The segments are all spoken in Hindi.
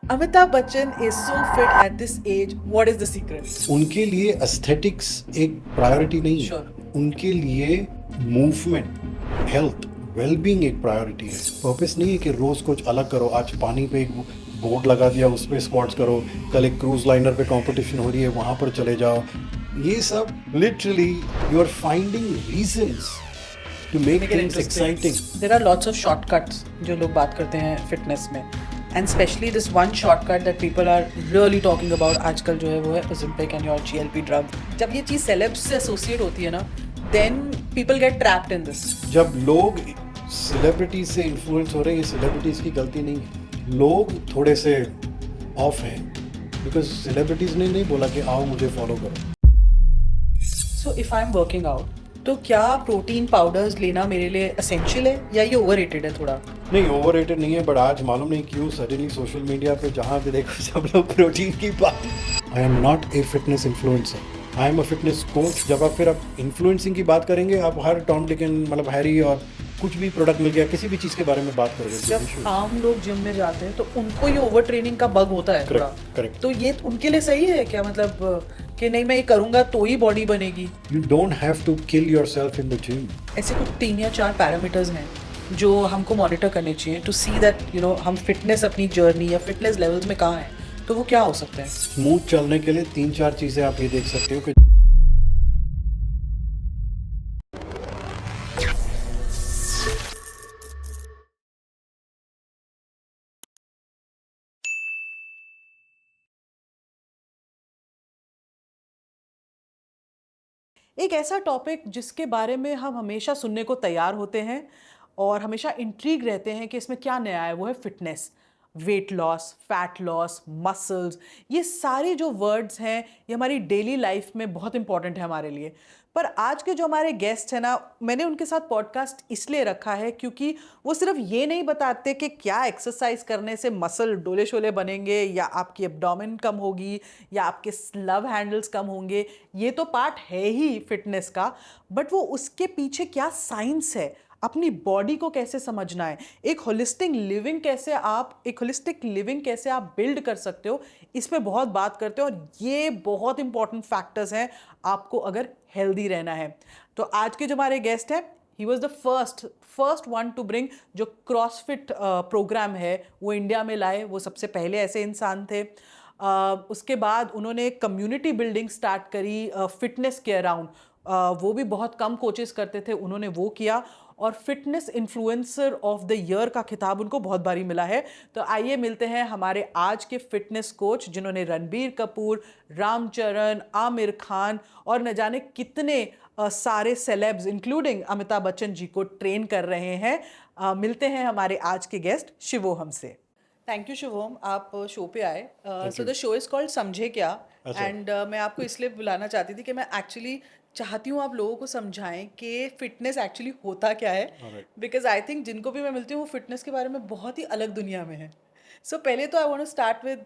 Amitabh Bachchan is so fit at this age. What is the secret? उनके लिए एस्थेटिक्स एक प्रायोरिटी नहीं है। Sure. उनके लिए मूवमेंट, हेल्थ, वेलबींग एक प्रायोरिटी है। पर्पस नहीं है कि रोज कुछ अलग करो। आज पानी पे एक बोर्ड लगा दिया, उस पर स्क्वाट्स करो, कल एक क्रूज लाइनर पे कंपटीशन हो रही है, वहां पर चले जाओ। ये सब literally you are finding reasons to make Make it things interesting. Exciting. There are lots of shortcuts जो लोग बात करते हैं फिटनेस में, and especially this one shortcut that people are really talking about आजकल जो है वो है Ozempic and your GLP drug. जब ये चीज़ celebs से associate होती है ना, then people get trapped in this. जब लोग सेलिब्रिटीज से इन्फ्लुएंस हो रहे हैं, ये सेलिब्रिटीज की गलती नहीं है। लोग थोड़े से ऑफ हैं बिकॉज सेलिब्रिटीज ने नहीं बोला कि आओ मुझे फॉलो करो। So if I'm working out, तो क्या प्रोटीन पाउडर्स लेना मेरे लिए एसेंशियल है या ये ओवररेटेड है थोड़ा? नहीं, ओवररेटेड नहीं है, बट आज मालूम नहीं क्यों सडनली सोशल मीडिया पे जहाँ पे देखो सब लोग प्रोटीन की बात। आई am not a fitness influencer, I am a fitness coach. जब आप इन्फ्लुएंसिंग की बात करेंगे, आप हर टॉम डिक एंड मतलब हैरी और कुछ भी प्रोडक्ट मिल गया, किसी भी चीज़ के बारे में बात करोगे। जब आम लोग जिम में जाते हैं तो उनको ये ओवर ट्रेनिंग का बग होता है थोड़ा। करेक्ट। तो ये उनके लिए सही है क्या, मतलब कि नहीं मैं ये करूंगा तो ही बॉडी बनेगी? You don't have to kill yourself in the gym. ऐसे कुछ 3 या 4 पैरामीटर्स हैं जो हमको मॉनिटर करने चाहिए टू सी दैट हम फिटनेस अपनी जर्नी या फिटनेस लेवल्स में कहाँ हैं, तो वो क्या हो सकते हैं? स्मूथ चलने के लिए 3-4 चीज़ें आप ये देख सकते हो कि एक ऐसा टॉपिक जिसके बारे में हम हमेशा सुनने को तैयार होते हैं और हमेशा इंट्रीग रहते हैं कि इसमें क्या नया है, वो है fitness. Weight loss, fat loss, muscles, ये सारे जो वर्ड्स हैं ये हमारी डेली लाइफ में बहुत इंपॉर्टेंट है हमारे लिए। पर आज के जो हमारे गेस्ट हैं ना, मैंने उनके साथ पॉडकास्ट इसलिए रखा है क्योंकि वो सिर्फ ये नहीं बताते कि क्या एक्सरसाइज करने से मसल डोले शोले बनेंगे या आपकी एब्डोमेन कम होगी या आपके लव हैंडल्स कम होंगे। ये तो पार्ट है ही फिटनेस का, बट वो उसके पीछे क्या साइंस है, अपनी बॉडी को कैसे समझना है, एक होलिस्टिक लिविंग कैसे आप बिल्ड कर सकते हो, इस पे बहुत बात करते हो। और ये बहुत इंपॉर्टेंट फैक्टर्स हैं आपको अगर हेल्दी रहना है। तो आज के जो हमारे गेस्ट हैं, he was the first one two bring जो क्रॉसफिट प्रोग्राम है वो इंडिया में लाए। वो सबसे पहले ऐसे इंसान थे। उसके बाद उन्होंने कम्युनिटी बिल्डिंग स्टार्ट करी फिटनेस के अराउंड। वो भी बहुत कम कोचेस करते थे, उन्होंने वो किया और fitness influencer of the year का खिताब उनको बहुत बारी मिला है। तो आइए मिलते हैं हमारे आज के फिटनेस कोच जिन्होंने रणबीर कपूर, रामचरण, आमिर खान और न जाने कितने सारे सेलेब्स इंक्लूडिंग अमिताभ बच्चन जी को ट्रेन कर रहे हैं। मिलते हैं हमारे आज के गेस्ट शिवोहम से। थैंक यू शिवोम, आप शो पे आए। Thank so you. The show is called समझे क्या। अच्छा। एंड मैं आपको इसलिए बुलाना चाहती थी कि मैं एक्चुअली चाहती हूँ आप लोगों को समझाएं कि फ़िटनेस एक्चुअली होता क्या है। ऑलराइट। बिकॉज आई थिंक जिनको भी मैं मिलती हूँ वो फिटनेस के बारे में बहुत ही अलग दुनिया में है। सो पहले तो I want to start with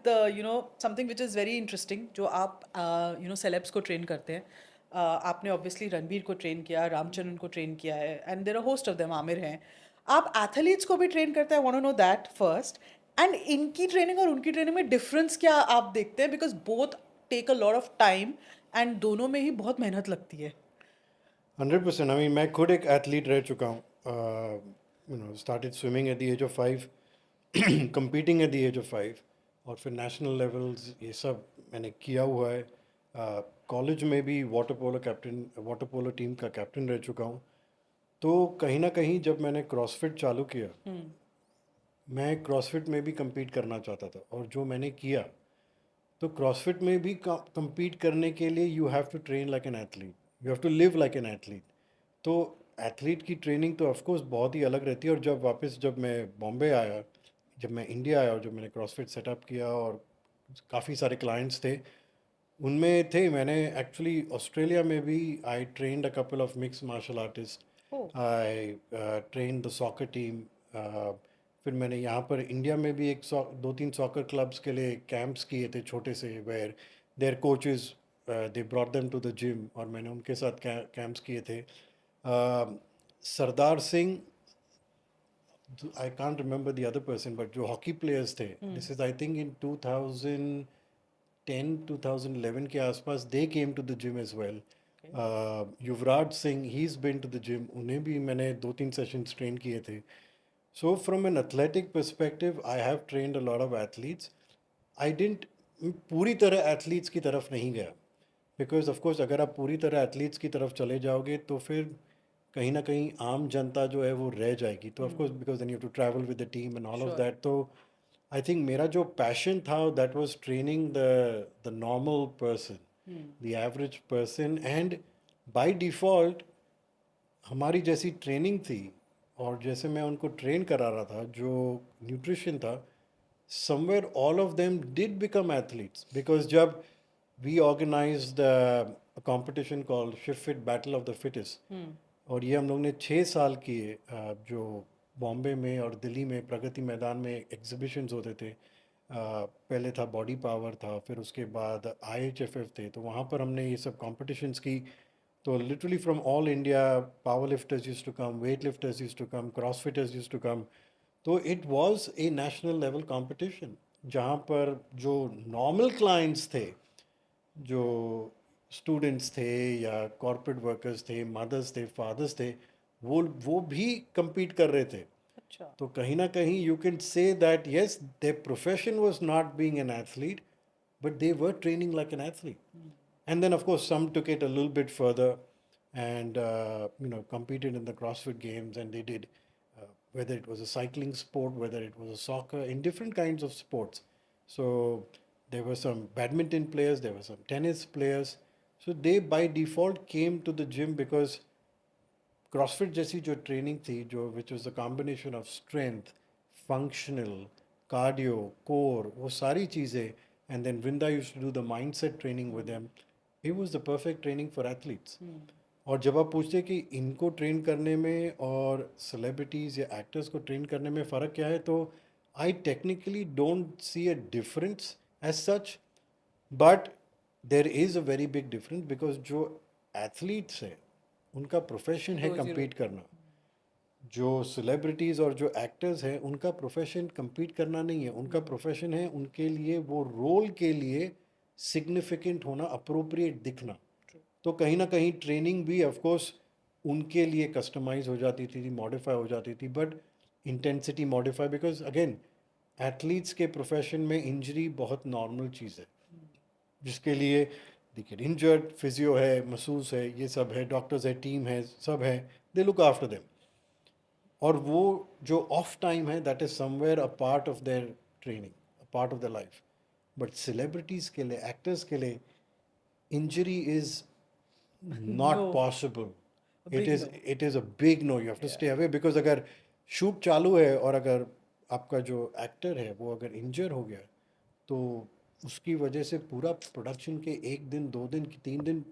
something which is very interesting, जो आप सेलेब्स को ट्रेन करते हैं। आपने ऑब्वियसली रणबीर को ट्रेन किया, रामचरण को ट्रेन किया है, and there are host of them, Aamir हैं। आप एथलीट्स को भी ट्रेन करते हैं, I want to know that first. And इनकी ट्रेनिंग और उनकी ट्रेनिंग में डिफरेंस क्या आप देखते हैं, because both take a lot of time and दोनों में ही बहुत मेहनत लगती है। 100%। आई मीन मैं खुद एक एथलीट रह चुका हूँ। Started swimming at the age of 5, competing at the age of 5, और फिर नेशनल लेवल्स ये सब मैंने किया हुआ है। कॉलेज में भी वाटर पोलो टीम का कैप्टन रह चुका हूँ। तो कहीं ना कहीं जब मैंने क्रॉसफिट चालू किया, मैं क्रॉसफिट में भी compete करना चाहता था, और जो मैंने किया, तो क्रॉसफिट में भी compete करने के लिए you have to train like an athlete, you have to live like an athlete. तो एथलीट की ट्रेनिंग तो ऑफकोर्स बहुत ही अलग रहती है। और जब मैं बॉम्बे आया, जब मैं इंडिया आया और जब मैंने क्रॉसफिट सेटअप किया, और काफ़ी सारे क्लाइंट्स थे, उनमें थे, मैंने एक्चुअली ऑस्ट्रेलिया में भी I trained a couple of mix martial artist. Oh. I train the soccer team. फिर मैंने यहाँ पर इंडिया में भी 2-3 सॉकर क्लब्स के लिए कैंप्स किए थे छोटे से, where their coaches they brought them to the gym, और मैंने उनके साथ कैंप्स किए थे। Sardar Singh I can't remember the other person, but जो hockey players थे, this is I think in 2010, 2011 के आसपास, they came to the gym as well. Yuvraj Singh, he's been to the gym, उन्हें भी मैंने 2-3 sessions train किए थे. So from an athletic perspective, I have trained a lot of athletes. I didn't पूरी तरह athletes की तरफ नहीं गया, because of course अगर आप पूरी तरह athletes की तरफ चले जाओगे तो फिर कहीं ना कहीं आम जनता जो है वो रह जाएगी. तो of course because then you have to travel with the team and all of that. तो I think मेरा जो passion था that was training the normal person, the average person, and by default हमारी जैसी ट्रेनिंग थी और जैसे मैं उनको ट्रेन करा रहा था, जो न्यूट्रिशन था, somewhere all of them did become athletes, because जब we organized a competition called Shift Fit Battle of the Fittest, और ये हम लोग ने 6 साल किए, जो बॉम्बे में और दिल्ली में प्रगति मैदान में एग्जीबिशंस होते थे. पहले था बॉडी पावर था, फिर उसके बाद IHFF थे, तो वहाँ पर हमने ये सब कॉम्पिटिशन्स की. तो literally from all India power lifters used to come, weight lifters used to come, crossfitters used to come. तो it was a national level competition जहाँ पर जो नॉर्मल क्लाइंट्स थे, जो स्टूडेंट्स थे या कॉर्पोरेट वर्कर्स थे, मदर्स थे, फादर्स थे, वो भी compete कर रहे थे. अच्छा. तो कहीं ना कहीं you can say that yes, their profession was not being an athlete, but they were training like an athlete. And then of course some took it a little bit further and competed in the CrossFit games, and they did whether it was a cycling sport, whether it was a soccer, in different kinds of sports. So there were some badminton players, there were some tennis players. So they by default came to the gym because CrossFit जैसी जो ट्रेनिंग थी, जो which was a combination of strength, functional, cardio, core, वो सारी चीज़ें, and then Vrinda used to do the mindset training with them. It was the perfect training for athletes. और जब आप पूछते कि इनको ट्रेन करने में और सेलिब्रिटीज़ या एक्टर्स को ट्रेन करने में फ़र्क क्या है, तो I technically don't see a difference as such, but there is a very big difference, because जो एथलीट्स हैं उनका प्रोफेशन है compete करना. जो सेलिब्रिटीज़ और जो एक्टर्स हैं उनका प्रोफेशन compete करना नहीं है, उनका प्रोफेशन है उनके लिए वो रोल के लिए सिग्निफिकेंट होना, अप्रोप्रिएट दिखना. तो कहीं ना कहीं ट्रेनिंग भी ऑफ कोर्स उनके लिए कस्टमाइज हो जाती थी, मॉडिफाई हो जाती थी, but intensity modify, because again athletes के प्रोफेशन में इंजरी बहुत नॉर्मल चीज़ है, जिसके लिए देखिए इंजर्ड फिजियो है, मसूस है, ये सब है, डॉक्टर्स है, टीम है, सब है, दे लुक आफ्टर देम. और वो जो ऑफ टाइम है that is somewhere a part of their training, a part of the life. But celebrities के लिए, एक्टर्स के लिए injury is not No. possible. A big no. It is a big no. You have to stay away, because अगर शूट चालू है और अगर आपका जो एक्टर है वो अगर इंजर हो गया, तो उसकी वजह से पूरा प्रोडक्शन के 1 दिन, 2 दिन, 3 दिन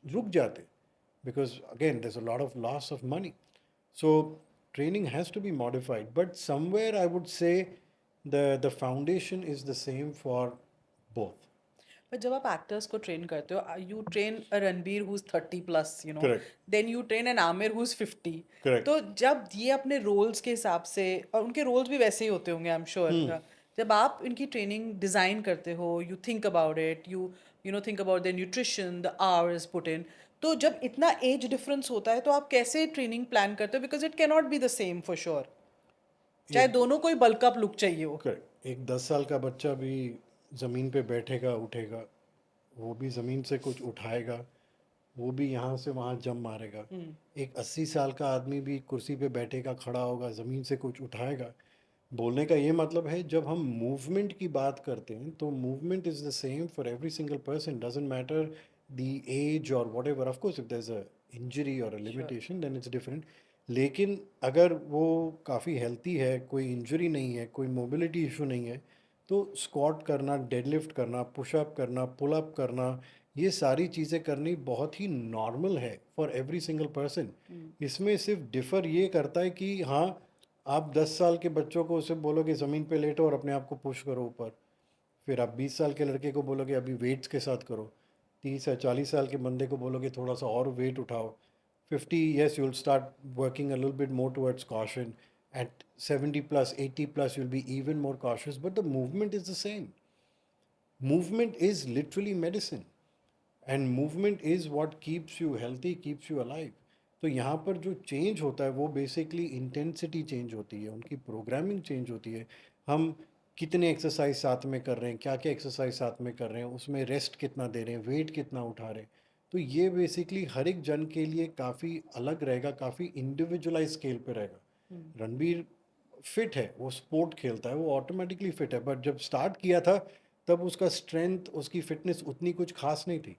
रुक जाते, because again there's a lot of loss of money. So training has to be modified, but somewhere I would say the foundation is the same for both. पर जब आप एक्टर्स को ट्रेन करते हो, you train a Ranbir who is 30+, Correct. Then you train an Aamir who is 50. Correct. तो जब ये अपने रोल्स के हिसाब से, और उनके रोल्स भी वैसे ही होते होंगे आई एम श्योर, जब आप इनकी ट्रेनिंग डिज़ाइन करते हो, you think about it, you think about the nutrition, the hours put in. तो जब इतना एज डिफरेंस होता है तो आप कैसे ट्रेनिंग प्लान करते हो, because it can not be the same for sure, चाहे दोनों को ही बल्कअप लुक चाहिए हो. करेक्ट. एक 10 साल का बच्चा भी ज़मीन पे बैठेगा, उठेगा, वो भी ज़मीन से कुछ उठाएगा, वो भी यहाँ से वहाँ जंप मारेगा. एक 80 साल का आदमी भी कुर्सी पे बैठेगा, खड़ा होगा, ज़मीन से कुछ उठाएगा. बोलने का ये मतलब है, जब हम मूवमेंट की बात करते हैं तो movement is the same for every single person, doesn't matter the age और whatever. Of course if there is a injury और a limitation then it's different. लेकिन अगर वो काफ़ी हेल्थी है, कोई इंजरी नहीं है, कोई मोबिलिटी इशू नहीं है, तो स्क्वाट करना, डेडलिफ्ट करना, पुशअप करना, पुल अप करना, ये सारी चीज़ें करनी बहुत ही नॉर्मल है फॉर एवरी सिंगल पर्सन. इसमें सिर्फ डिफ़र ये करता है कि हाँ, आप 10 साल के बच्चों को उसे बोलोगे ज़मीन पे लेटो और अपने आप को पुश करो ऊपर, फिर आप 20 साल के लड़के को बोलोगे अभी वेट्स के साथ करो, 30 या 40 साल के बंदे को बोलोगे थोड़ा सा और वेट उठाओ, 50 yes you'll start working a little bit more towards caution, At 70 plus, 80 plus, you'll be even more cautious, but the movement is the same. Movement is literally medicine. And movement is what keeps you healthy, keeps you alive. तो यहाँ पर जो चेंज होता है वो बेसिकली इंटेंसिटी चेंज होती है, उनकी प्रोग्रामिंग चेंज होती है. हम कितने एक्सरसाइज साथ में कर रहे हैं, क्या क्या एक्सरसाइज साथ में कर रहे हैं, उसमें रेस्ट कितना दे रहे हैं, वेट कितना उठा रहे हैं. तो ये बेसिकली हर एक जन के लिए काफ़ी अलग रहेगा, काफ़ी इंडिविजुअलाइज स्केल पे रहेगा. रणबीर फिट है, वो स्पोर्ट खेलता है, वो ऑटोमेटिकली फिट है, बट जब स्टार्ट किया था तब उसका स्ट्रेंथ, उसकी फिटनेस उतनी कुछ खास नहीं थी.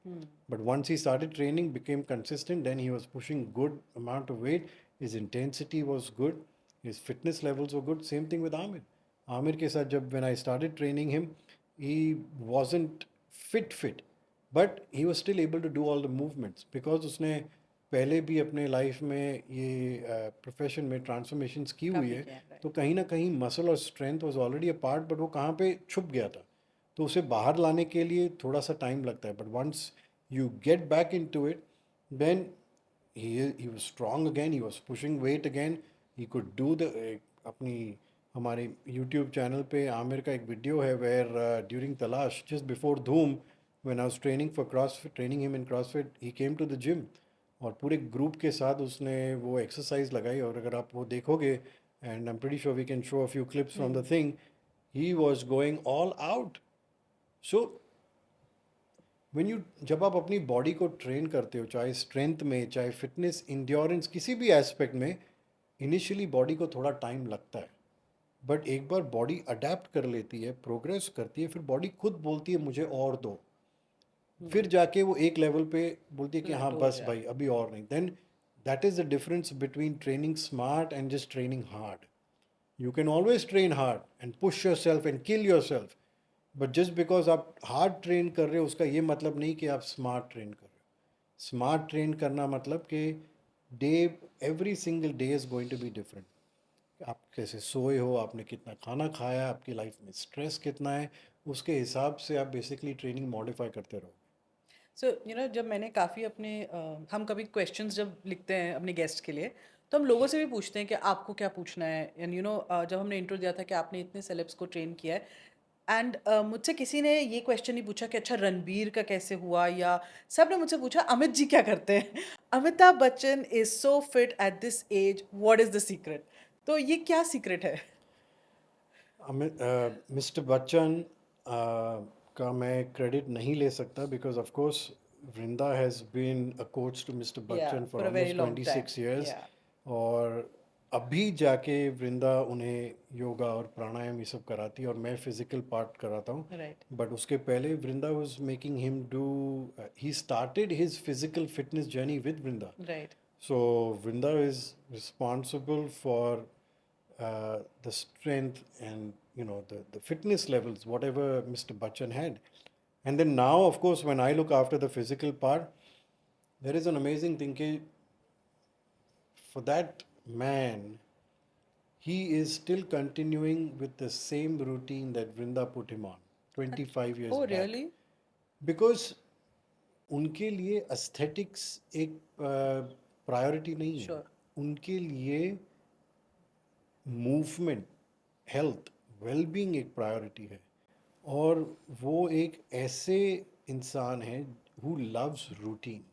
But once he started training, became consistent, then he was pushing good amount of weight, his intensity was good, his fitness levels were good. Same thing with Aamir. Aamir के साथ जब when I started training him, he wasn't fit but he was still able to do all the movements, because उसने पहले भी अपने लाइफ में ये प्रोफेशन में ट्रांसफॉर्मेशंस की हुई है. तो कहीं ना कहीं मसल और strength was already a part, but वो कहाँ पे छुप गया था. तो उसे बाहर लाने के लिए थोड़ा सा टाइम लगता है, but once you get back into it, then he was strong again, he was pushing weight again, he could do the. अपनी हमारे यूट्यूब चैनल पे आमिर का एक वीडियो है where during Talaash, just before Dhoom, when I was training for CrossFit, training him in CrossFit, he came to the gym और पूरे ग्रुप के साथ उसने वो एक्सरसाइज लगाई. और अगर आप वो देखोगे, and I am pretty sure we can show a few clips from the thing, he was going all out. So when you, जब आप अपनी बॉडी को ट्रेन करते हो, चाहे स्ट्रेंथ में, चाहे फिटनेस, इंड्योरेंस, किसी भी एस्पेक्ट में, इनिशियली बॉडी को थोड़ा टाइम लगता है, बट एक बार बॉडी अडेप्ट कर लेती है, प्रोग्रेस करती है, फिर बॉडी खुद बोलती है मुझे और दो. फिर जाके वो एक लेवल पे बोलती है कि हाँ बस भाई अभी और नहीं. Then that is the difference between training smart and just training hard. You can always train hard and push yourself and kill yourself, but just because आप हार्ड ट्रेन कर रहे हो उसका ये मतलब नहीं कि आप स्मार्ट ट्रेन कर रहे हो. स्मार्ट ट्रेन करना मतलब कि day, every single day is going to be different. आप कैसे सोए हो, आपने कितना खाना खाया, आपकी लाइफ में स्ट्रेस कितना है, उसके हिसाब से आप बेसिकली ट्रेनिंग मॉडिफाई करते रहो. सो जब मैंने काफ़ी अपने हम कभी क्वेश्चंस जब लिखते हैं अपने गेस्ट के लिए, तो हम लोगों से भी पूछते हैं कि आपको क्या पूछना है. एंड जब हमने इंट्रो दिया था कि आपने इतने सेलेब्स को ट्रेन किया है, एंड मुझसे किसी ने ये क्वेश्चन नहीं पूछा कि अच्छा रणबीर का कैसे हुआ, या सब ने मुझसे पूछा अमित जी क्या करते हैं. Amitabh Bachchan is so fit at this age, what is the secret? तो ये क्या सीक्रेट है? मिस्टर बच्चन का मैं क्रेडिट नहीं ले सकता, because of course Vrinda has been a coach to mister या Bachchan for for a very almost long time. 26 years. या और अभी जाके वृंदा उन्हें योगा और प्राणायाम ये सब कराती है और मैं फिज़िकल पार्ट कराता हूँ. राइट. बट उसके पहले Vrinda was making him do, he started his physical fitness journey with Vrinda. Right. So Vrinda is responsible for the strength and the fitness levels, whatever Mr. Bachchan had. And then now, of course, when I look after the physical part, there is an amazing thing. For that man, he is still continuing with the same routine that Vrinda put him on 25 years Oh back. really? Because उनके लिए एस्थेटिक्स एक प्रायोरिटी नहीं है. Sure. उनके लिए मूवमेंट, हेल्थ, वेलबींग एक प्रायोरिटी है. और वो एक ऐसे इंसान है हु लव्स रूटीन.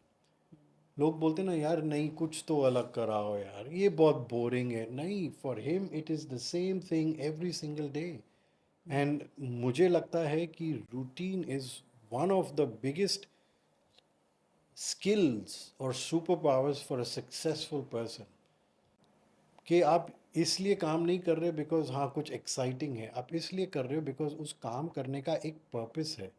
लोग बोलते ना यार नहीं कुछ तो अलग कराओ यार, ये बहुत बोरिंग है. नहीं, for him it is the same thing every single day. And मुझे लगता है कि routine is one of the biggest skills or superpowers for a successful person. कि आप इसलिए काम नहीं कर रहे बिकॉज हाँ कुछ एक्साइटिंग है, आप इसलिए कर रहे हो बिकॉज उस काम करने का एक पर्पस है.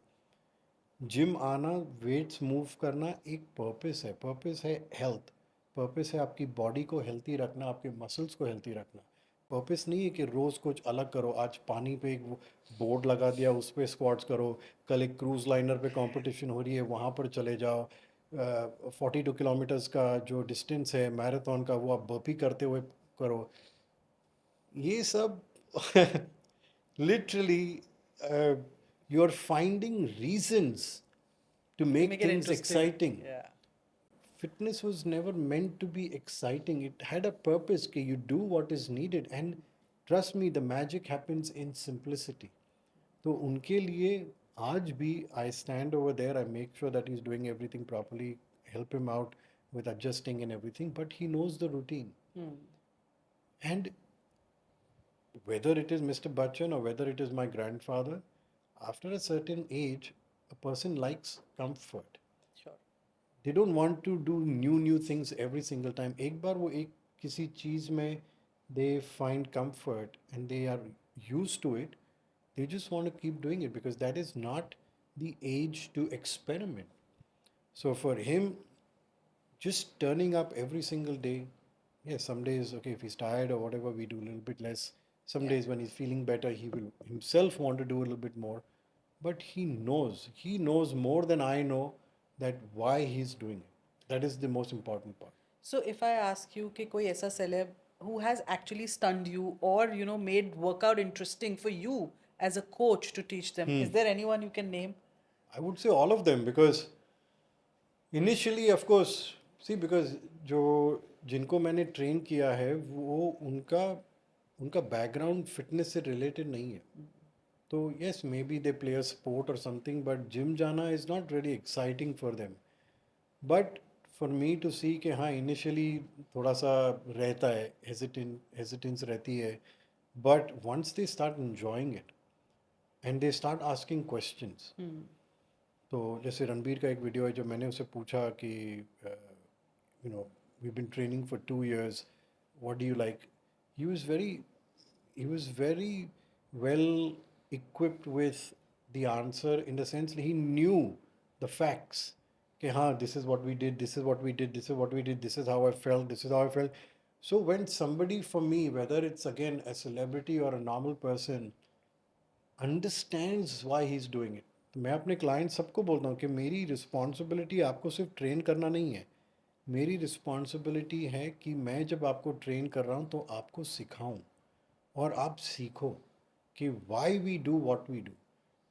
जिम आना, वेट्स मूव करना एक पर्पस है. पर्पस है हेल्थ, पर्पस है आपकी बॉडी को हेल्थी रखना, आपके मसल्स को हेल्थी रखना. पर्पस नहीं है कि रोज़ कुछ अलग करो. आज पानी पे एक बोर्ड लगा दिया, उस पर स्क्वाट्स करो, कल एक क्रूज़ लाइनर पे कंपटीशन हो रही है वहाँ पर चले जाओ. 42 किलोमीटर्स का जो डिस्टेंस है मैराथन का, वो आप बर्पी करते हुए करो. ये सब literally you are finding reasons to make Make it things interesting. exciting. Yeah. fitness was never meant to be exciting. It had a purpose कि you do what is needed, and trust me, the magic happens in simplicity. तो उनके लिए आज भी I stand over there, I make sure that he's doing everything properly, help him out with adjusting and everything, but he knows the routine. And whether it is Mr. Bachchan or whether it is my grandfather, after a certain age, a person likes comfort. Sure. They don't want to do new things every single time. एक बार वो एक किसी चीज़ में they find comfort and they are used to it, they just want to keep doing it because that is not the age to experiment. So for him, just turning up every single day, yeah, some days, okay, if he's tired or whatever, we do a little bit less. Some days when he's feeling better, he will himself want to do a little bit more. But he knows more than I know that why he's doing it. That is the most important part. So if I ask you कि कोई ऐसा celeb who has actually stunned you or made workout interesting for you as a coach to teach them, is there anyone you can name? I would say all of them because initially, of course, see, because जो जिनको मैंने ट्रेन किया है वो उनका बैकग्राउंड फिटनेस से रिलेटेड नहीं है. तो yes, maybe they play a sport or something, but gym जाना is not really exciting for them. But for me to see कि हाँ initially थोड़ा सा रहता है, hesitance रहती है, but once they start enjoying it and they start asking questions. तो जैसे रणबीर का एक वीडियो है जो मैंने उसे पूछा कि you know we been training for 2 years, what do you like. He was very well equipped with the answer in the sense he knew the facts कि हाँ this is what we did, this is what we did, this is what we did, this is how I felt, this is how I felt. So when somebody, for me, whether it's again a celebrity or a normal person, understands why he's doing it, तो मैं अपने क्लाइंट सबको बोलता हूँ कि मेरी रिस्पॉन्सिबिलिटी आपको सिर्फ ट्रेन करना नहीं है. मेरी रिस्पॉन्सिबिलिटी है कि मैं जब आपको ट्रेन कर रहा हूँ तो आपको सिखाऊं और आप सीखो कि why we do what we do.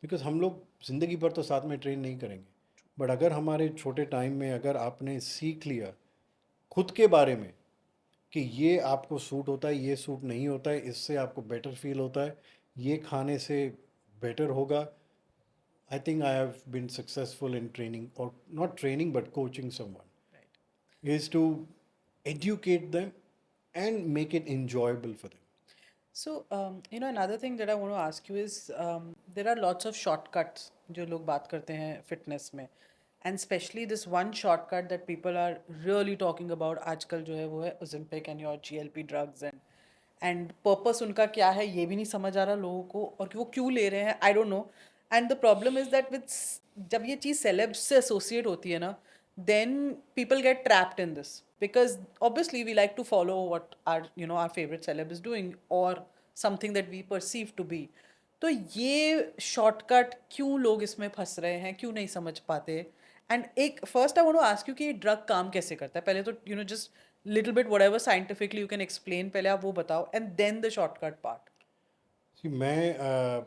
Because हम लोग ज़िंदगी भर तो साथ में ट्रेन नहीं करेंगे, बट अगर हमारे छोटे टाइम में अगर आपने सीख लिया खुद के बारे में कि ये आपको सूट होता है, ये सूट नहीं होता है, इससे आपको बेटर फील होता है, ये खाने से बेटर होगा. I think I have been successful in training, or not training, but coaching someone, Right. is to educate them and make it enjoyable for them. So, another thing that I want to ask you is there are lots of shortcuts जो लोग बात करते हैं fitness में, and especially this one shortcut that people are really talking about आजकल जो है वो है Ozempic and your GLP drugs and purpose उनका क्या है ये भी नहीं समझ आ रहा लोगों को और कि वो क्यों ले रहे हैं I don't know. And the problem is that with जब ये चीज़ celebs से associate होती है ना, then people get trapped in this because obviously we like to follow what our favorite celeb is doing or something that we perceive to be. तो ये शॉर्टकट क्यों लोग इसमें फंस रहे हैं, क्यों नहीं समझ पाते. एंड एक first I want to ask you कि ये ड्रग काम कैसे करता है. पहले तो just little bit whatever scientifically you can explain पहले आप वो बताओ and then the shortcut part. See, मैं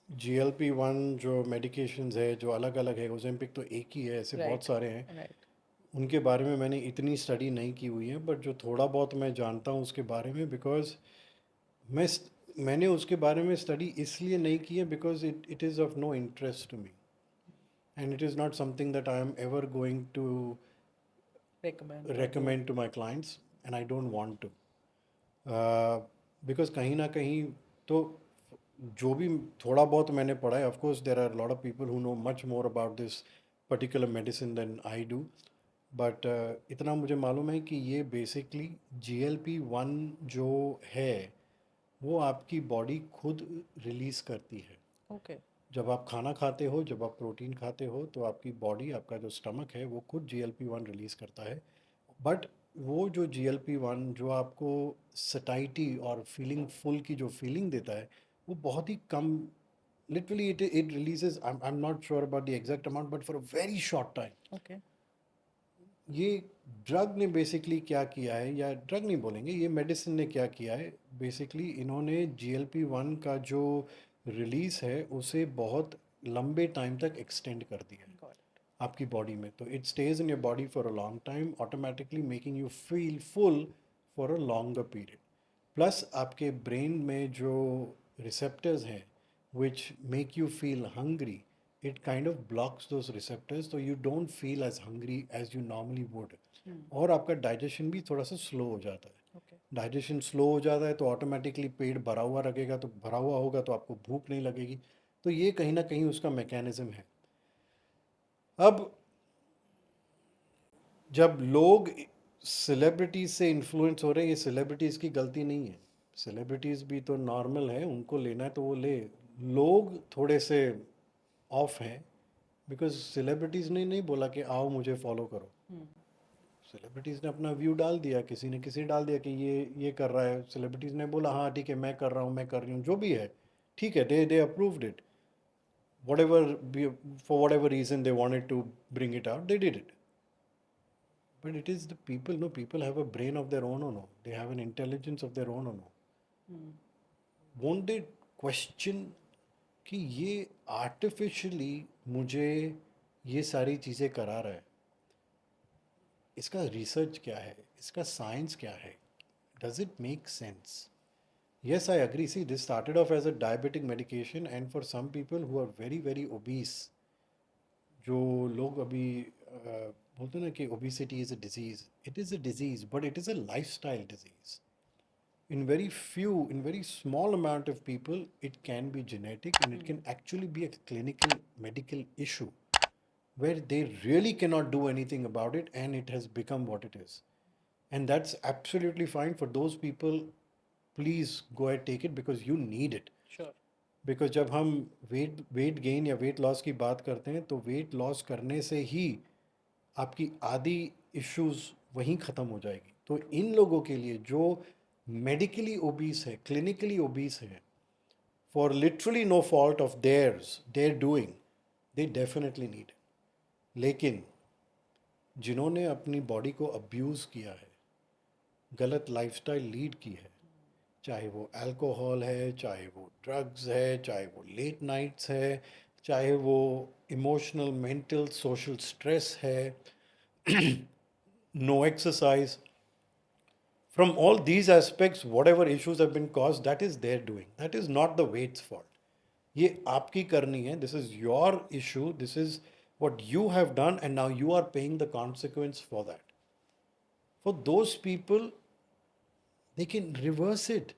GLP-1 जो medications है जो अलग अलग है, Ozempic तो एक ही है, ऐसे बहुत सारे हैं. राइट. उनके बारे में मैंने इतनी स्टडी नहीं की हुई है, बट जो थोड़ा बहुत मैं जानता हूँ उसके बारे में, बिकॉज मैंने उसके बारे में स्टडी इसलिए नहीं की है because it is of no interest to me and it is not something that I am ever going to recommend to my clients, and I don't want to, because कहीं ना कहीं तो जो भी थोड़ा बहुत मैंने पढ़ा है, of course there are a lot of people who know much more about this particular medicine than I do, but इतना मुझे मालूम है कि ये basically GLP-1 जो है वो आपकी बॉडी खुद रिलीज़ करती है. ओके. जब आप खाना खाते हो, जब आप प्रोटीन खाते हो, तो आपकी बॉडी, आपका जो स्टमक है वो खुद GLP-1 रिलीज़ करता है. बट वो जो GLP-1 जो आपको सटाइटी और फीलिंग फुल की जो फीलिंग देता है वो बहुत ही कम, literally it releases, I am not sure about the exact amount, but for a very short time. Okay. ये ड्रग ने बेसिकली क्या किया है, या ड्रग नहीं बोलेंगे, ये मेडिसिन ने क्या किया है, बेसिकली इन्होंने GLP-1 का जो रिलीज़ है उसे बहुत लंबे टाइम तक एक्सटेंड कर दिया है. आपकी बॉडी में, तो it stage in your body for a long time, automatically making you feel full for a longer period. Plus आपके ब्रेन में जो रिसेप्टर्स हैं which make you feel hungry, it kind of blocks those receptors, so you don't feel as hungry as you normally would. और आपका डाइजेशन भी थोड़ा सा स्लो हो जाता है। Okay. डाइजेशन स्लो हो जाता है तो ऑटोमेटिकली पेट भरा हुआ रखेगा, तो भरा हुआ होगा तो आपको भूख नहीं लगेगी। तो ये कहीं ना कहीं उसका मैकेनिज्म है। अब जब लोग सेलिब्रिटीज से इन्फ्लुएंस हो रहे हैं, ये सेलिब्रिटीज़ की गलती नहीं है। सेलिब्रिटीज़ भी तो नॉर्मल है, उनको लेना है तो वो ले। लोग थोड़े से ऑफ हैं, बिकॉज सेलिब्रिटीज़ ने नहीं बोला कि आओ मुझे फॉलो करो। सेलिब्रिटीज़ ने अपना व्यू डाल दिया, किसी ने किसी डाल दिया कि ये कर रहा है। सेलिब्रिटीज़ ने बोला हाँ ठीक है, मैं कर रहा हूँ, मैं कर रही हूँ, जो भी है ठीक है, they approved it, whatever for whatever reason they wanted to bring it out, they did it. But it is the people, no, people have a brain of their own or no, they have an intelligence of their own or no. Won't they question कि ये आर्टिफिशियली मुझे ये सारी चीज़ें करा रहा है, इसका रिसर्च क्या है, इसका साइंस क्या है, does it make sense? Yes, I agree. See, this started off as a diabetic medication, and for some people who are very, very obese, जो लोग अभी बोलते हैं ना कि obesity is a disease, it is a disease, but it is a lifestyle disease. In very small amount of people, it can be genetic, and it can actually be a clinical medical issue where they really cannot do anything about it, and it has become what it is. And that's absolutely fine for those people. Please go ahead, take it, because you need it. Sure. Because जब हम वेट गेन या वेट लॉस की बात करते हैं, तो वेट लॉस करने से ही आपकी आधी इश्यूज वहीं ख़त्म हो जाएगी। तो इन लोगों के लिए जो मेडिकली ओबीस है, क्लिनिकली ओबीस है, for literally no fault of their doing, they definitely need. लेकिन जिन्होंने अपनी बॉडी को अब्यूज़ किया है, गलत लाइफस्टाइल लीड की है, चाहे वो अल्कोहल है, चाहे वो ड्रग्स है, चाहे वो लेट नाइट्स है, चाहे वो इमोशनल मेंटल सोशल स्ट्रेस है, no exercise, from all these aspects, whatever issues have been caused, that is their doing, that is not the weight's fault. ये आपकी करनी है, this is your issue, this is what you have done, and now you are paying the consequence for that. For those people, they can reverse it.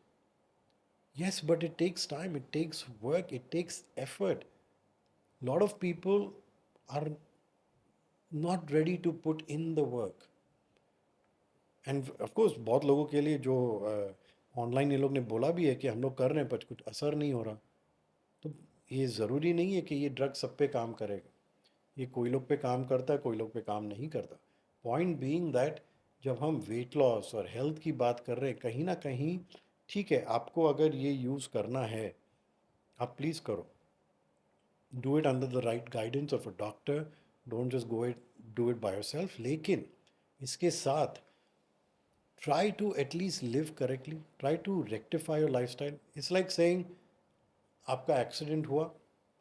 Yes, but it takes time, it takes work, it takes effort. A lot of people are not ready to put in the work. And of course बहुत लोगों के लिए जो ऑनलाइन ये लोग ने बोला भी है कि हम लोग कर रहे हैं पर कुछ असर नहीं हो रहा, तो ये ज़रूरी नहीं है कि ये ड्रग सब पे काम करेगा। ये कोई लोग पे काम करता है, कोई लोग पे काम नहीं करता। पॉइंट बीइंग दैट जब हम वेट लॉस और हेल्थ की बात कर रहे हैं, कहीं ना कहीं ठीक है, आपको अगर ये यूज़ करना है, आप प्लीज़ करो, do it under the right guidance of a doctor, don't just go it do it by yourself. लेकिन इसके साथ try to at least live correctly, try to rectify your lifestyle. It's like saying आपका एक्सीडेंट हुआ,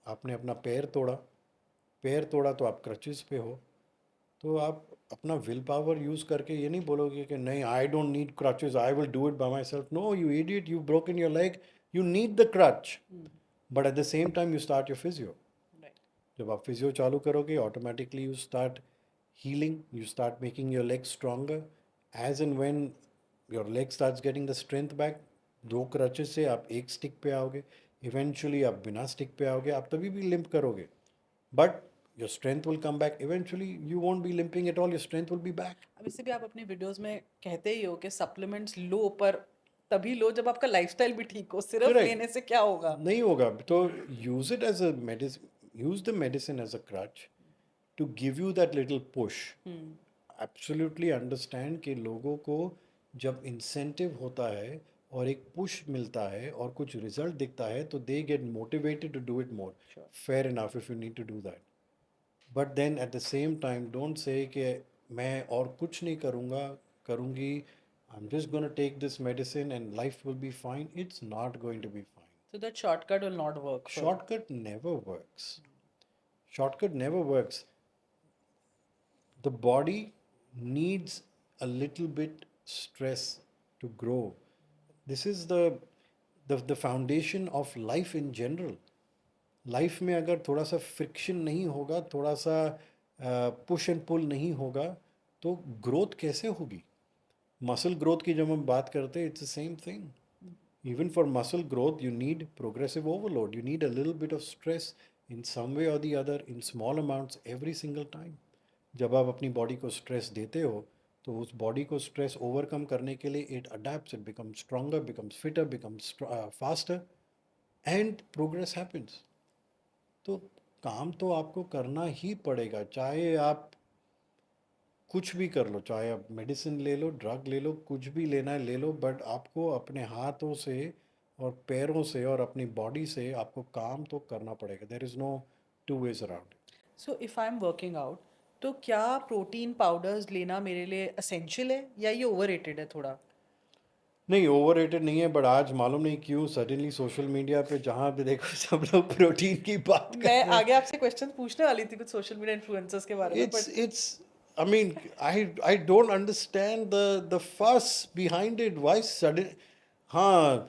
आपने अपना पैर तोड़ा तो आप क्रचेस पे हो, तो आप अपना विल पावर यूज़ करके ये नहीं बोलोगे कि नहीं I don't need crutches, I will do it by myself. No you idiot, you broken your leg, you need the crutch, but at the same time you start your physio. जब आप फिजियो चालू करोगे, automatically you start healing, you start making your legs stronger. As and when your leg starts getting the strength back, दो क्रचेस से आप एक स्टिक पे आओगे, इवेंचुअली आप बिना स्टिक पे आओगे, आप तभी भी लिम्प करोगे, but your strength will come back. Eventually you won't be limping at all, your strength will be back. अब इससे भी आप अपनी वीडियोस में कहते ही हो कि सप्लीमेंट्स लो, पर तभी लो जब आपका लाइफस्टाइल भी ठीक हो। सिर्फ करेक्ट, लेने से क्या होगा? नहीं होगा। तो use it as a medicine, use the medicine as a crutch to give you that little push. Absolutely understand कि लोगों को जब इंसेंटिव होता है और एक पुश मिलता है और कुछ रिजल्ट दिखता है, तो they get motivated to do it more. Fair enough if you need to do that, but then at the same time don't say कि मैं और कुछ नहीं करूँगा, करूँगी, I am just gonna take this medicine and life will be fine. It's not going to be fine. So that shortcut will not work for. Shortcut never works. Shortcut never works. the body needs a little bit stress to grow. This is the foundation of life in general. Life में अगर थोड़ा सा फ्रिक्शन नहीं होगा, थोड़ा सा पुश एंड पुल नहीं होगा, तो ग्रोथ कैसे होगी? मसल ग्रोथ की जब हम बात करते हैं, it's the same thing. Even for muscle growth, you need progressive overload. You need a little bit of stress in some way or the other, in small amounts every single time. जब आप अपनी बॉडी को स्ट्रेस देते हो, तो उस बॉडी को स्ट्रेस ओवरकम करने के लिए it adapts, it becomes stronger, becomes fitter, becomes faster, and progress happens. तो काम तो आपको करना ही पड़ेगा, चाहे आप कुछ भी कर लो, चाहे आप मेडिसिन ले लो, ड्रग ले लो, कुछ भी लेना है ले लो, बट आपको अपने हाथों से और पैरों से और अपनी बॉडी से आपको काम तो करना पड़ेगा. There is no two ways around. So if I am working out, तो क्या प्रोटीन पाउडर्स लेना मेरे लिए असेंशियल है या ये ओवररेटेड है थोड़ा? नहीं, ओवररेटेड नहीं है, बट आज मालूम नहीं क्यों सडनली सोशल मीडिया पे जहाँ भी देखो सब लोग प्रोटीन की बात कर मैं रहे हैं. आगे आपसे क्वेश्चन पूछने वाली थी कुछ सोशल मीडिया इन्फ्लुएंसर्स के बारे में, It's I mean, I don't understand the fuss behind it. Why sudden? हाँ,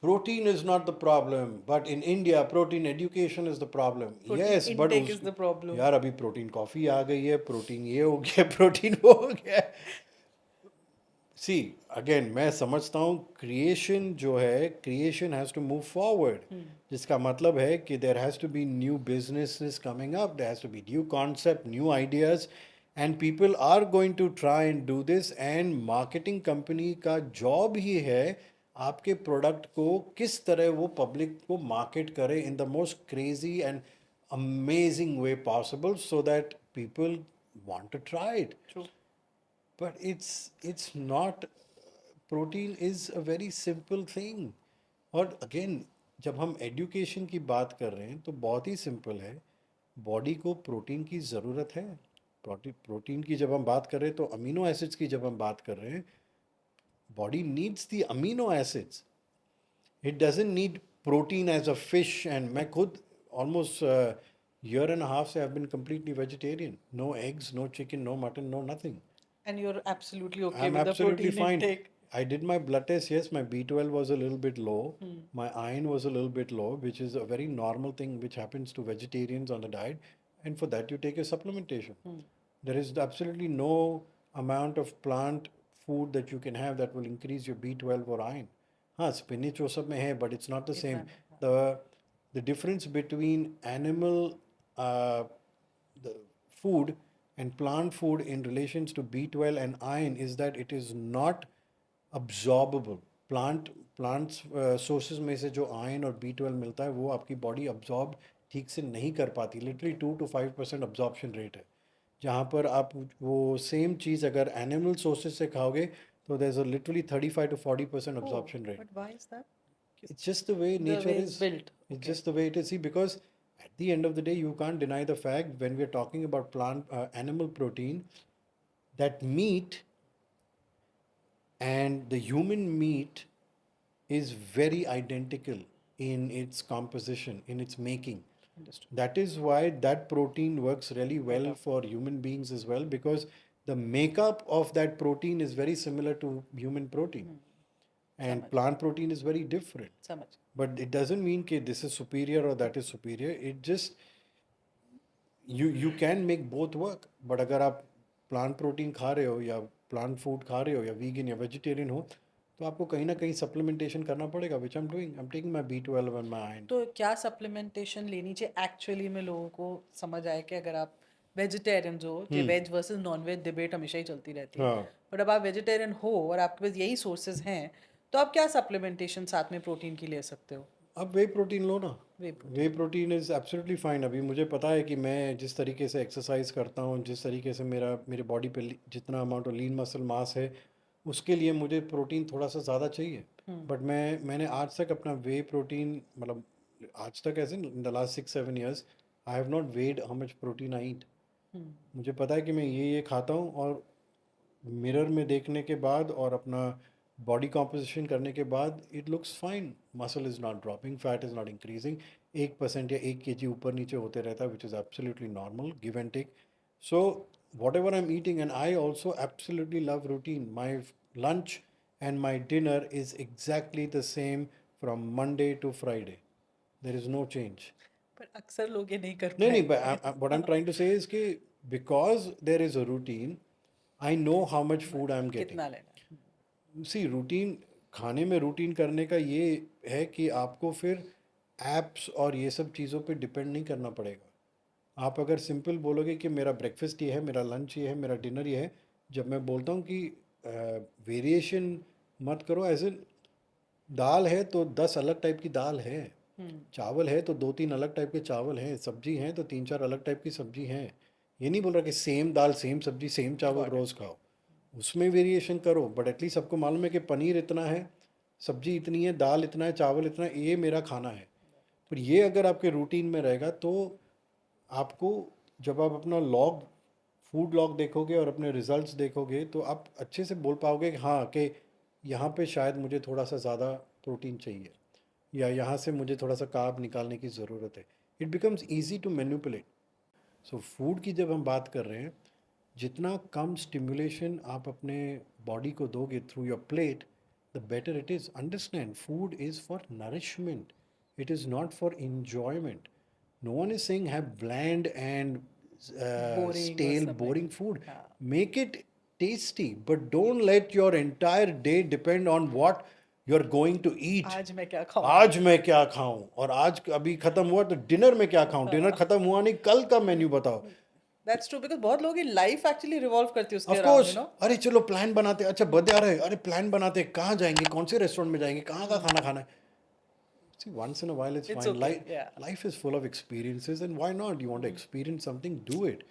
protein is not the problem, but in India, protein education is the problem. Protein Yes, but intake उस इज द प्रॉब्लम. यार अभी प्रोटीन कॉफ़ी आ गई है, प्रोटीन ये हो गया, प्रोटीन वो हो गया. सी अगेन मैं समझता हूँ क्रिएशन जो है, creation has to move forward, जिसका मतलब है कि there has to be new businesses coming up, there has to be new concept, new ideas, and people are going to try and do this. And marketing company का जॉब ही है आपके प्रोडक्ट को किस तरह वो पब्लिक को मार्केट करे in the most crazy and amazing way possible, so that people want to try it. True. But it's not. Protein is a very simple thing. और अगेन जब हम एजुकेशन की बात कर रहे हैं तो बहुत ही सिंपल है. बॉडी को प्रोटीन की ज़रूरत है. प्रोटीन की जब हम बात कर रहे हैं तो अमीनो एसिड्स की जब हम बात कर रहे हैं, body needs the amino acids. It doesn't need protein as a fish. And मैं खुद almost year and a half से I've been completely vegetarian. No eggs, no chicken, no mutton, no nothing. And you're absolutely okay I'm with the absolutely protein fine. intake. I did my blood test. Yes, my B12 was a little bit low. My iron was a little bit low, which is a very normal thing which happens to vegetarians on the diet. And for that, you take a supplementation. There is absolutely no amount of plant food that you can have that will increase your B12 or iron. हाँ, spinach वो सब में है, but it's not the same. The difference between animal the food and plant food in relations to B12 and iron is that it is not absorbable. Plants sources में से जो iron और B12 मिलता है वो आपकी बॉडी absorb ठीक से नहीं कर पाती. लिटरली 2 to 5% absorption rate है. जहाँ पर आप वो सेम चीज़ अगर एनिमल सोर्सेज से खाओगे तो there's a literally 35 to 40% absorption rate. But why is that? It's just the way The nature way it's is. built. It's Okay. just the way it is. See, because at the end of the day, you can't deny the fact when we're talking about animal protein, that meat and the human meat is very identical in its composition, in its making. Understood. That is why that protein works really well for human beings as well, because the makeup of that protein is very similar to human protein. And plant protein is very different. समझ. But it doesn't mean that this is superior or that is superior. It just you can make both work. But अगर आप plant protein खा रहे हो या plant food खा रहे हो या vegan या vegetarian हो, तो आपको कहीं ना कहीं supplementation करना पड़ेगा, which I'm doing. I'm taking my B12 and my iron. तो क्या सप्लीमेंटेशन लेनी चाहिए एक्चुअली में लोगों को समझ आए कि अगर आप वेजिटेरियन हो, कि veg versus non veg debate हमेशा ही चलती रहती है, हाँ. बट अब आप वेजिटेरियन हो और आपके पास यही सोर्सेज हैं, तो आप क्या सप्लीमेंटेशन साथ में प्रोटीन की ले सकते हो? अब वे प्रोटीन लो ना. वे वे प्रोटीन इज़ एब्सोल्युटली फाइन. अभी मुझे पता है कि मैं जिस तरीके से एक्सरसाइज करता हूँ, जिस तरीके से मेरे बॉडी पे जितना amount of lean muscle mass है, उसके लिए मुझे प्रोटीन थोड़ा सा ज़्यादा चाहिए. बट मैंने आज तक अपना वे प्रोटीन, मतलब आज तक ऐसे in the last 6-7 years I have not weighed how much protein I eat. मुझे पता है कि मैं ये खाता हूँ, और मिरर में देखने के बाद और अपना बॉडी कॉम्पोजिशन करने के बाद it looks fine. Muscle is not dropping, fat is not increasing. 1% या 1 kg ऊपर नीचे होते रहता है, which is absolutely normal, give and take. So whatever I'm eating, and I also absolutely love routine. My lunch and my dinner is exactly the same from Monday to Friday. There is no change. पर अक्सर लोग ये नहीं कर No, no, but पाएंगे। what I'm trying to say is कि because there is a routine, I know how much food I'm getting. कितना लेना है। सी रूटीन, खाने में रूटीन करने का ये है कि आपको फिर एप्स और ये सब चीज़ों पे डिपेंड नहीं करना पड़ेगा। आप अगर सिंपल बोलोगे कि मेरा ब्रेकफास्ट ये है, मेरा लंच ये है, मेरा डिनर ये है, जब मैं बोलता हूँ कि वेरिएशन मत करो, एज इन दाल है तो 10 अलग टाइप की दाल है, चावल है तो 2-3 अलग टाइप के चावल हैं, सब्जी हैं तो 3-4 अलग टाइप की सब्जी हैं। ये नहीं बोल रहा कि सेम दाल सेम सब्जी सेम चावल Got it. रोज़ खाओ, उसमें वेरिएशन करो, बट एटलीस्ट सबको मालूम है कि पनीर इतना है, सब्जी इतनी है, दाल इतना है, चावल इतना है, ये मेरा खाना है। पर ये अगर आपके रूटीन में रहेगा तो आपको, जब आप अपना लॉग, फूड लॉग देखोगे और अपने रिजल्ट्स देखोगे तो आप अच्छे से बोल पाओगे कि हाँ, कि यहाँ पे शायद मुझे थोड़ा सा ज़्यादा प्रोटीन चाहिए, या यहाँ से मुझे थोड़ा सा कार्ब निकालने की ज़रूरत है। It becomes easy to manipulate. So food की जब हम बात कर रहे हैं, जितना कम स्टिमुलेशन आप अपने बॉडी को दोगे through your plate, the better it is. Understand, food is for nourishment, it is not for enjoyment. No one is saying have bland and boring और stale, सब boring नहीं। food. हाँ। Make it tasty, but don't let your entire day depend on what you're going to eat. आज मैं क्या खाऊं। आज मैं क्या खाऊं, और आज अभी खत्म हुआ तो डिनर में क्या खाऊं, डिनर खत्म हुआ नहीं, कल का मेन्यू बताओ। दैट्स ट्रू, बिकॉज बहुत लोगों की लाइफ एक्चुअली रिवॉल्व करती है उसके ऑफ अराउंड, कोर्स, अरे चलो प्लान बनाते, अच्छा बर्थडे आ रहा है, अरे प्लान बनाते, कहाँ जाएंगे, कौन से रेस्टोरेंट में जाएंगे, कहाँ का खाना खाना है। See, once in a while it's it's fine. Okay, या। Life is full of experiences, and why not? You want to experience something, do it.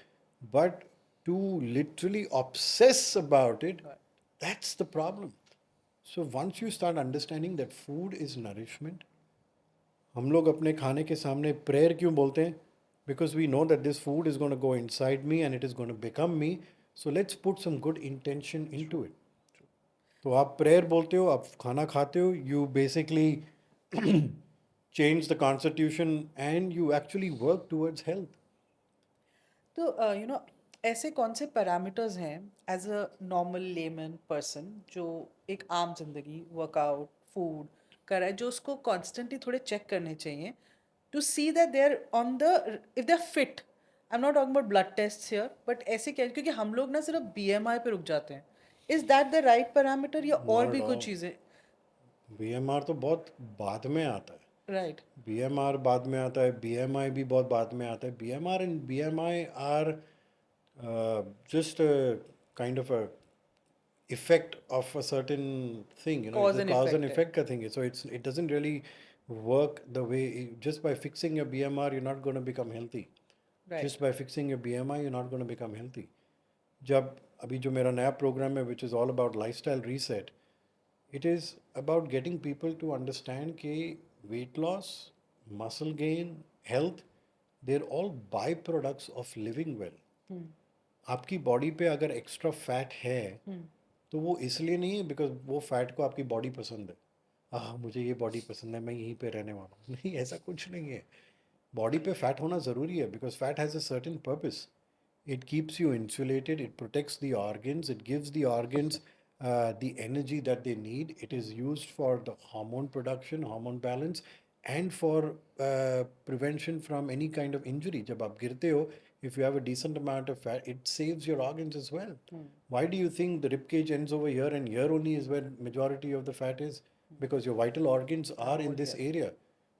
But to literally obsess about it, that's the problem. So once you start understanding that food is nourishment, हम लोग अपने खाने के सामने प्रेयर क्यों बोलते हैं? Because we know that this food is going to go inside me and it is going to become me. So let's put some good intention into it. तो आप प्रेयर बोलते हो, आप खाना खाते हो, you basically change the constitution and you actually work towards health. तो ऐसे कौन से पैरामीटर्स हैं as a normal layman person जो एक आम जिंदगी वर्कआउट फूड कर रहा है, जो उसको कॉन्स्टेंटली थोड़े चेक करने चाहिए to see that they are on the, if they are fit. I am not talking about blood test here, but ऐसे क्या, क्योंकि हम लोग ना सिर्फ बीएमआई पे रुक जाते हैं। Is that the right parameter या और Not भी at कुछ all. चीज़ें? BMR तो बहुत बाद में आता है, राइट। BMR बाद में आता है, BMI भी बहुत बाद में आता है। BMR and BMI are just a kind of a effect of a certain thing, you know, it's cause a and cause and effect है। effect का thing है. So it doesn't really work the way, just by fixing your BMR you're not going to become healthy. Right. Just by fixing your BMI you're not going to become healthy. जब अभी जो मेरा नया प्रोग्राम है which is all about lifestyle reset, it is about getting people to understand कि weight loss, muscle gain, health, they are all by products of living well. आपकी बॉडी पे अगर एक्स्ट्रा फैट है तो वो इसलिए नहीं है बिकॉज वो फैट को आपकी बॉडी पसंद है, मुझे ये बॉडी पसंद है, मैं यहीं पे रहने वाला हूँ। नहीं, ऐसा कुछ नहीं है। बॉडी पे फैट होना ज़रूरी है because fat has a certain purpose. It keeps you insulated, it protects the organs, it gives the organs the energy that they need. It is used for the hormone production, hormone balance, and for prevention from any kind of injury. जब आप गिरते हो, if you have a decent amount of fat, it saves your organs as well. Why do you think the rib cage ends over here and here only is where majority of the fat is? Because your vital organs are in this area.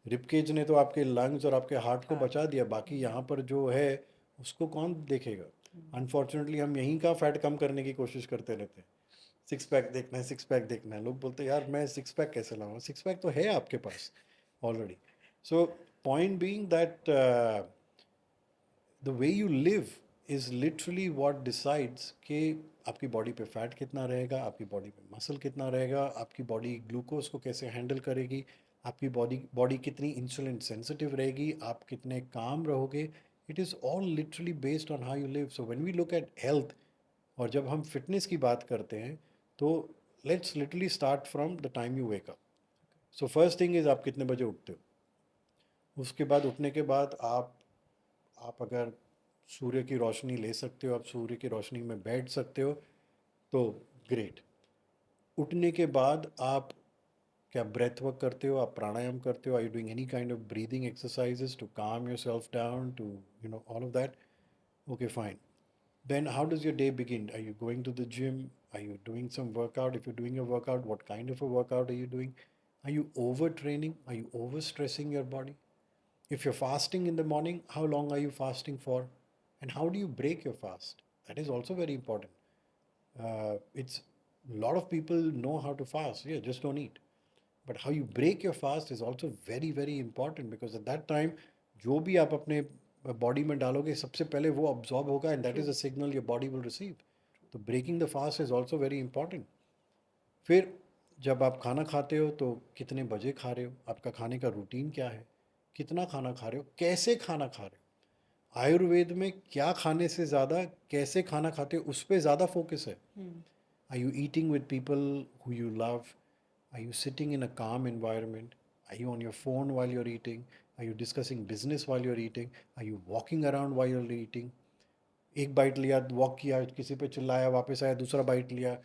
Rib cage ने तो आपके लंग्स और आपके हार्ट को बचा दिया, बाकी यहाँ पर जो है उसको कौन देखेगा? अनफॉर्चुनेटली हम यहीं का फैट कम करने की कोशिश करते रहते हैं। सिक्स पैक देखना है, सिक्स पैक देखना है। लोग बोलते हैं यार मैं सिक्स पैक कैसे लाऊंगा? सिक्स पैक तो है आपके पास already. So point being that the way you live is literally what decides कि आपकी बॉडी पे फैट कितना रहेगा, आपकी बॉडी पे मसल कितना रहेगा, आपकी बॉडी ग्लूकोज को कैसे हैंडल करेगी, आपकी बॉडी कितनी इंसुलिन सेंसिटिव रहेगी, आप कितने काम रहोगे। It is all literally based on how you live. So when we look at health और जब हम फिटनेस की बात करते हैं तो let's literally start from the time you wake up. So first thing is आप कितने बजे उठते हो. उसके बाद उठने के बाद आप अगर सूर्य की रोशनी ले सकते हो, आप सूर्य की रोशनी में बैठ सकते हो, तो ग्रेट। उठने के बाद आप क्या ब्रेथ वर्क करते हो, आप प्राणायाम करते हो, are you doing any kind of breathing exercises to calm yourself down, to all of that? Okay, fine. Then how does your day begin? Are you going to the gym? Are you doing some workout? If you're doing a workout, what kind of a workout are you doing? Are you overtraining? Are you overstressing your body? If you're fasting in the morning, how long are you fasting for? And how do you break your fast? That is also very important. It's a lot of people know how to fast. Yeah, just don't eat. But how you break your fast is also very very important, because at that time जो भी आप अपने बॉडी में डालोगे सबसे पहले वो absorb होगा, and that is a signal your body will receive. तो breaking the fast is also very important. फिर जब आप खाना खाते हो तो कितने बजे खा रहे हो, आपका खाने का रूटीन क्या है, कितना खाना खा रहे हो, कैसे खाना खा रहे हो। आयुर्वेद में क्या खाने से ज़्यादा कैसे खाना खाते हो उस पर ज़्यादा फोकस है। Are you eating with people who you love? Are you sitting in a calm environment? Are you on your phone while you're eating? Are you discussing business while you're eating? Are you walking around while you're eating? एक बाइट लिया, वॉक किया, किसी पे चिल्लाया, वापस आया, दूसरा बाइट लिया।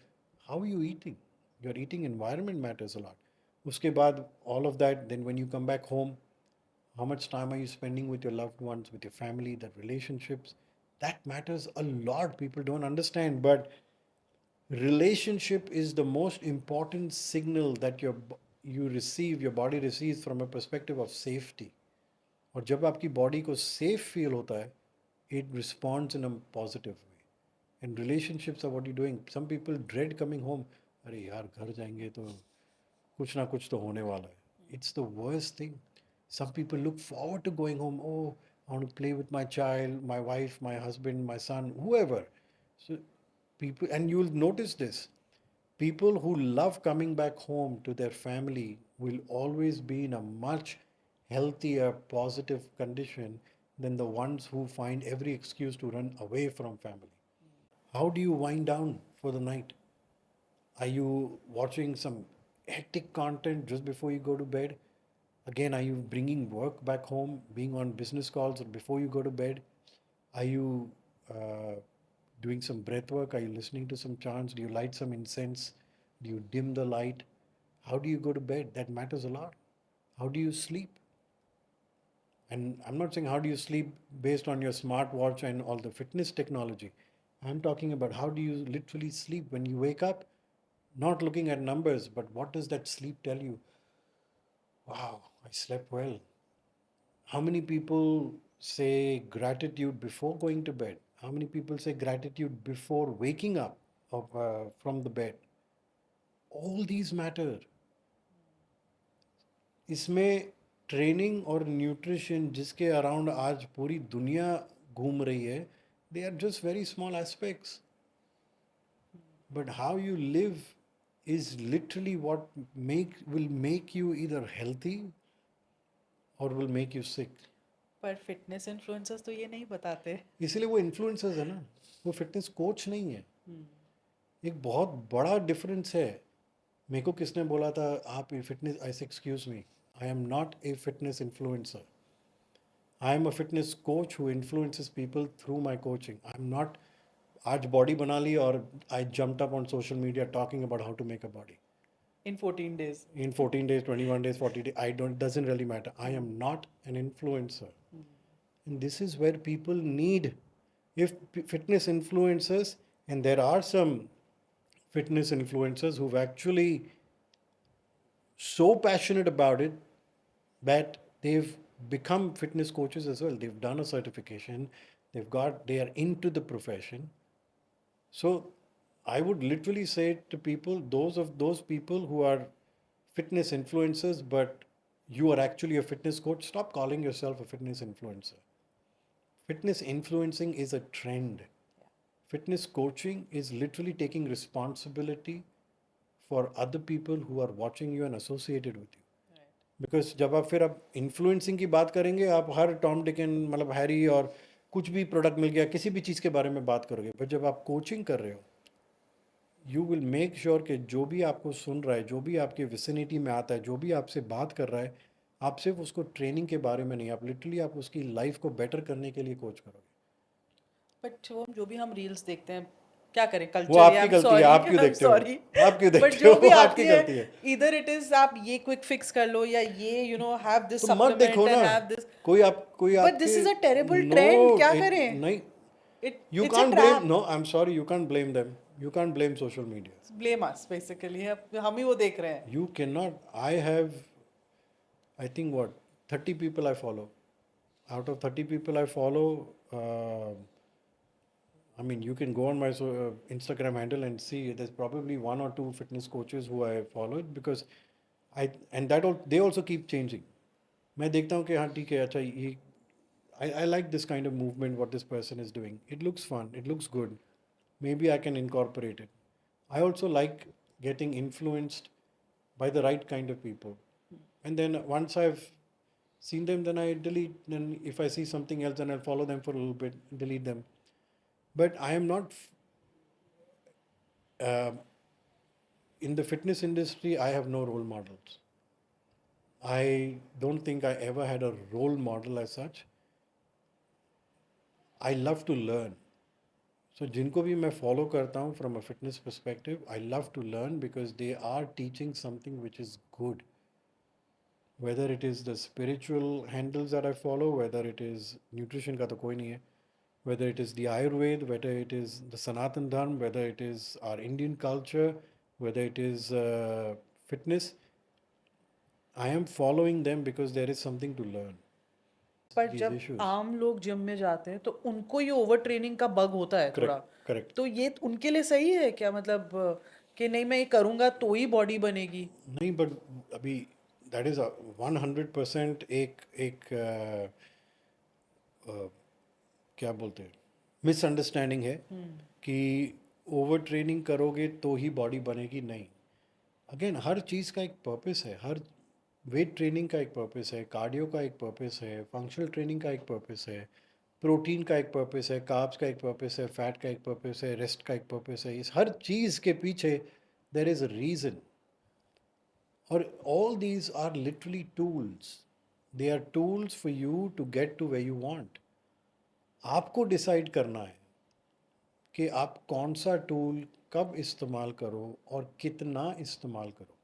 How you eating? Your eating environment matters a lot. उसके बाद all of that, then when you come back home, how much time are you spending with your loved ones, with your family, the relationships? That matters a lot. People don't understand, but relationship is the most important signal that you receive, your body receives from a perspective of safety. और जब आपकी बॉडी को सेफ फील होता है, it responds in a positive way. And relationships are what you're doing. Some people dread coming home. अरे यार घर जाएंगे तो कुछ ना कुछ तो होने वाला है. It's the worst thing. Some people look forward to going home. Oh, I want to play with my child, my wife, my husband, my son, whoever. So people, and you'll notice this, people who love coming back home to their family will always be in a much healthier, positive condition than the ones who find every excuse to run away from family. How do you wind down for the night? Are you watching some hectic content just before you go to bed? Again, are you bringing work back home, being on business calls before you go to bed? Are you doing some breath work? Are you listening to some chants? Do you light some incense? Do you dim the light? How do you go to bed? That matters a lot. How do you sleep? And I'm not saying how do you sleep based on your smartwatch and all the fitness technology. I'm talking about how do you literally sleep when you wake up, not looking at numbers, but what does that sleep tell you? Wow, I slept well. How many people say gratitude before going to bed? How many people say gratitude before waking up from the bed? All these matter. इसमें ट्रेनिंग और न्यूट्रिशन जिसके अराउंड आज पूरी दुनिया घूम रही है, they are just very small aspects, but how you live is literally what will make you either healthy or will make you sick. पर फिटनेस इन्फ्लुएंसर्स तो ये नहीं बताते। इसलिए वो इन्फ्लुएंसर्स है ना, वो फिटनेस कोच नहीं है। एक बहुत बड़ा डिफरेंस है। मेरे को किसने बोला था आप फिटनेस, ऐसे excuse me, I am not a fitness influencer, I am a fitness coach who influences people through my coaching. I am not आज बॉडी बना ली और I jumped up on social media talking about how to make a body in 14 days। in 14 days, 21 days, 40 days. I don't, doesn't really matter. I am not an influencer. And this is where people need, if fitness influencers, and there are some fitness influencers who've actually so passionate about it that they've become fitness coaches as well. They've done a certification, they are into the profession. So I would literally say to people, those people who are fitness influencers, but you are actually a fitness coach, stop calling yourself a fitness influencer. Fitness influencing is a trend. Fitness coaching is literally taking responsibility for other people who are watching you and associated with you. Because जब आप फिर आप इन्फ्लुएंसिंग की बात करेंगे, आप हर टॉम डिक एंड मतलब हैरी और कुछ भी प्रोडक्ट मिल गया किसी भी चीज़ के बारे में बात करोगे, पर जब आप कोचिंग कर रहे हो, यू विल मेक श्योर कि जो भी आपको सुन रहा है, जो भी आपके विसिनिटी में आता है, जो भी आपसे बात कर रहा है, आप सिर्फ उसको ट्रेनिंग के बारे में नहीं, आप लिटरली आप उसकी लाइफ को बेटर करने के लिए कोच करोगे। बट वो जो भी हम रील्स देखते हैं, क्या करें, वो कल्चर है, आपकी आई एम गलती है, सॉरी, आप क्यों आई एम देखते हो? सॉरी। आप क्यों बट देखते जो हो? भी वो आती आपकी है, गलती है। इधर इट इज आप ये क्विक फिक्स कर लो, या ये हैव दिस तो मत देखो सप्लीमेंट ना। And have this. कोई बट दिस आपके is a terrible no trend, क्या इट करें? नहीं। You it's a can't blame, trap. no, I'm sorry, you can't blame them. You can't blame social media. Blame us basically, हम ही वो देख रहे हैं। You cannot. I have, I think, what, 30 people I follow. Out of 30 people I follow, I mean, you can go on my Instagram handle and see there's probably one or two fitness coaches who I followed because and they also keep changing. मैं देखता हूँ कि हाँ ठीक है, अच्छा ये I like this kind of movement, what this person is doing. It looks fun, it looks good. Maybe I can incorporate it. I also like getting influenced by the right kind of people. And then once I've seen them, then I delete. Then if I see something else, then I'll follow them for a little bit, delete them. But I am not uh, in the fitness industry. I have no role models. I don't think I ever had a role model as such. I love to learn. So जिनको भी मैं follow करता हूँ from a fitness perspective, I love to learn because they are teaching something which is good. Whether it is the spiritual handles that I follow, whether it is nutrition का तो कोई नहीं है, whether it is the Ayurveda, whether it is the Sanatan Dharma, whether it is our Indian culture, whether it is fitness, I am following them because there is something to learn. पर These जब issues. आम लोग जिम में जाते हैं तो उनको ये ओवर ट्रेनिंग का बग होता है थोड़ा। Correct, correct. तो ये उनके लिए सही है क्या, मतलब कि नहीं मैं ये करूँगा तो ही बॉडी बनेगी? नहीं, but अभी that is a 100% एक क्या बोलते हैं, मिसअंडरस्टैंडिंग है कि ओवर ट्रेनिंग करोगे तो ही बॉडी बनेगी। नहीं, अगेन हर चीज़ का एक पर्पस है, हर वेट ट्रेनिंग का एक पर्पस है, कार्डियो का एक पर्पस है, फंक्शनल ट्रेनिंग का एक पर्पस है, प्रोटीन का एक पर्पस है, कार्ब्स का एक पर्पस है, फैट का एक पर्पस है, रेस्ट का एक पर्पस है। इस हर चीज़ के पीछे देर इज़ अ रीज़न। और all these are literally tools. They are tools for you to get to where you want. आपको डिसाइड करना है कि आप कौन सा टूल कब इस्तेमाल करो और कितना इस्तेमाल करो।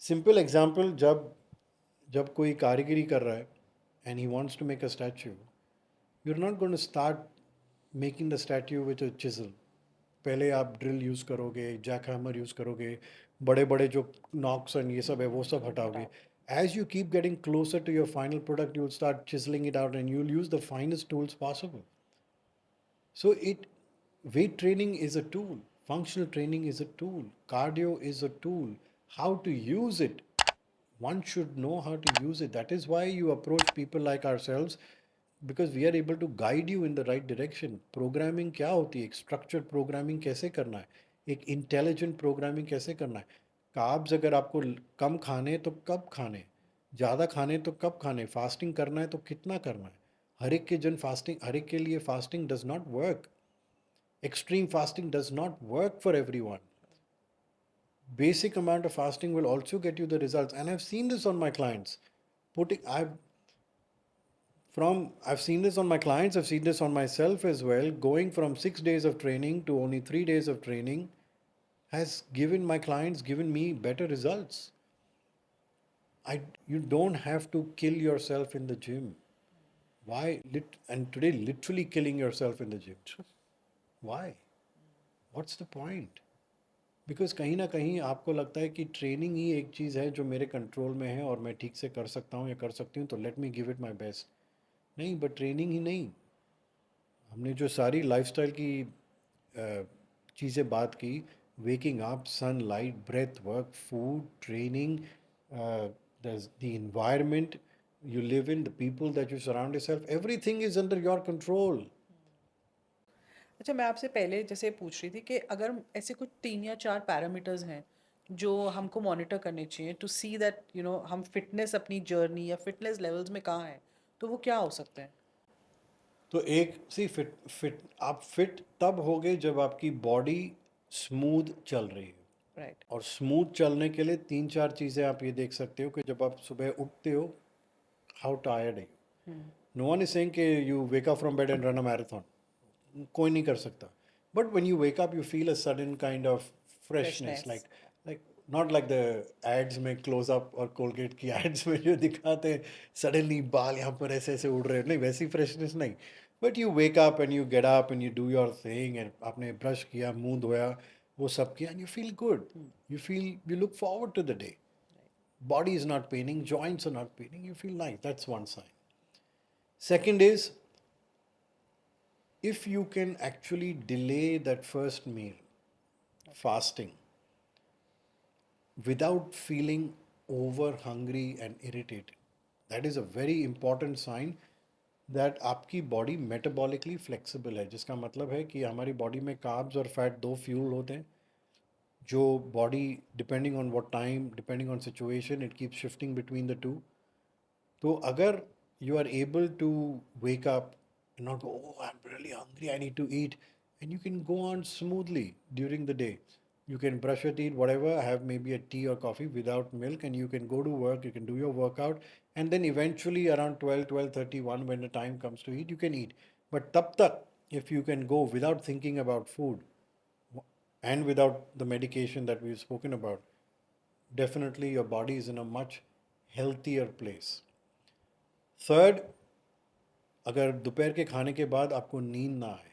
सिंपल एग्जांपल, जब कोई कारीगरी कर रहा है and he wants to make a statue, you are not going to start making the statue with a chisel. पहले आप ड्रिल यूज़ करोगे, जैक हैमर यूज़ करोगे, बड़े बड़े जो नॉक्स एंड ये सब है वो सब हटाओगे। As you keep getting closer to your final product, you'll start chiseling it out and you'll use the finest tools possible. So weight training is a tool, functional training is a tool, cardio is a tool. How to use it, one should know how to use it. That is why you approach people like ourselves, because we are able to guide you in the right direction. Programming क्या होती है, एक structured programming कैसे करना है, एक intelligent programming कैसे करना है। कार्ब्स अगर आपको कम खाने तो कब खाने, ज़्यादा खाने तो कब खाने, फास्टिंग करना है तो कितना करना है। हर एक के लिए fasting does not work, extreme fasting does not work for everyone. Basic amount of fasting will also get you the results, and I've seen this on my clients. I've seen this on my clients, I've seen this on myself as well. Going from 6 days of training to only 3 days of training has given me better results. You don't have to kill yourself in the gym. Why? And today, literally killing yourself in the gym. Why? What's the point? Because कहीं ना कहीं आपको लगता है कि ट्रेनिंग ही एक चीज़ है जो मेरे कंट्रोल में है और मैं ठीक से कर सकता हूँ या कर सकती हूँ, तो let me give it my best. नहीं, बट ट्रेनिंग ही नहीं, हमने जो सारी लाइफस्टाइल की चीज़ें बात की, waking up, sunlight, breath work, food, training, the environment you live in, the people that you surround yourself, everything is under your control. अच्छा, मैं आपसे पहले जैसे पूछ रही थी कि अगर ऐसे कुछ 3 या 4 पैरामीटर्स हैं जो हमको मॉनिटर करने चाहिए टू सी दैट हम फिटनेस अपनी जर्नी या फिटनेस लेवल्स में कहाँ हैं, तो वो क्या हो सकते हैं? तो आप फिट तब होगे जब आपकी बॉडी स्मूथ चल रही है। राइट। और स्मूथ चलने के लिए 3-4 चीज़ें आप ये देख सकते हो कि जब आप सुबह उठते हो, हाउ टायर्ड है। नो वन इज सेइंग कि you wake up from bed and run a marathon, कोई नहीं कर सकता. But when you wake up, you feel a sudden kind of freshness, Freshness. like not like the ads में close up और Colgate की ads में जो दिखाते हैं suddenly बाल यहाँ पर ऐसे ऐसे उड़ रहे हैं, नहीं वैसी freshness नहीं. But you wake up and you get up and you do your thing and आपने brush किया, मुंह धोया, वो सब किया and you feel good. You look forward to the day. Body is not paining, joints are not paining, you feel nice. That's one sign. Second is, if you can actually delay that first meal, fasting, without feeling over hungry and irritated, that is a very important sign that आपकी body metabolically flexible है, जिसका मतलब है कि हमारी body में carbs और fat दो fuel होते हैं, जो body depending on what time, depending on situation, it keeps shifting between the two. तो अगर you are able to wake up and not go, oh, I'm really hungry, I need to eat, and you can go on smoothly during the day. You can brush your teeth, whatever, have maybe a tea or coffee without milk, and you can go to work, you can do your workout, and then eventually around 12, 12:31, when the time comes to eat, you can eat. But tab tak, if you can go without thinking about food and without the medication that we've spoken about, definitely your body is in a much healthier place. Third, अगर दोपहर के खाने के बाद आपको नींद ना आए,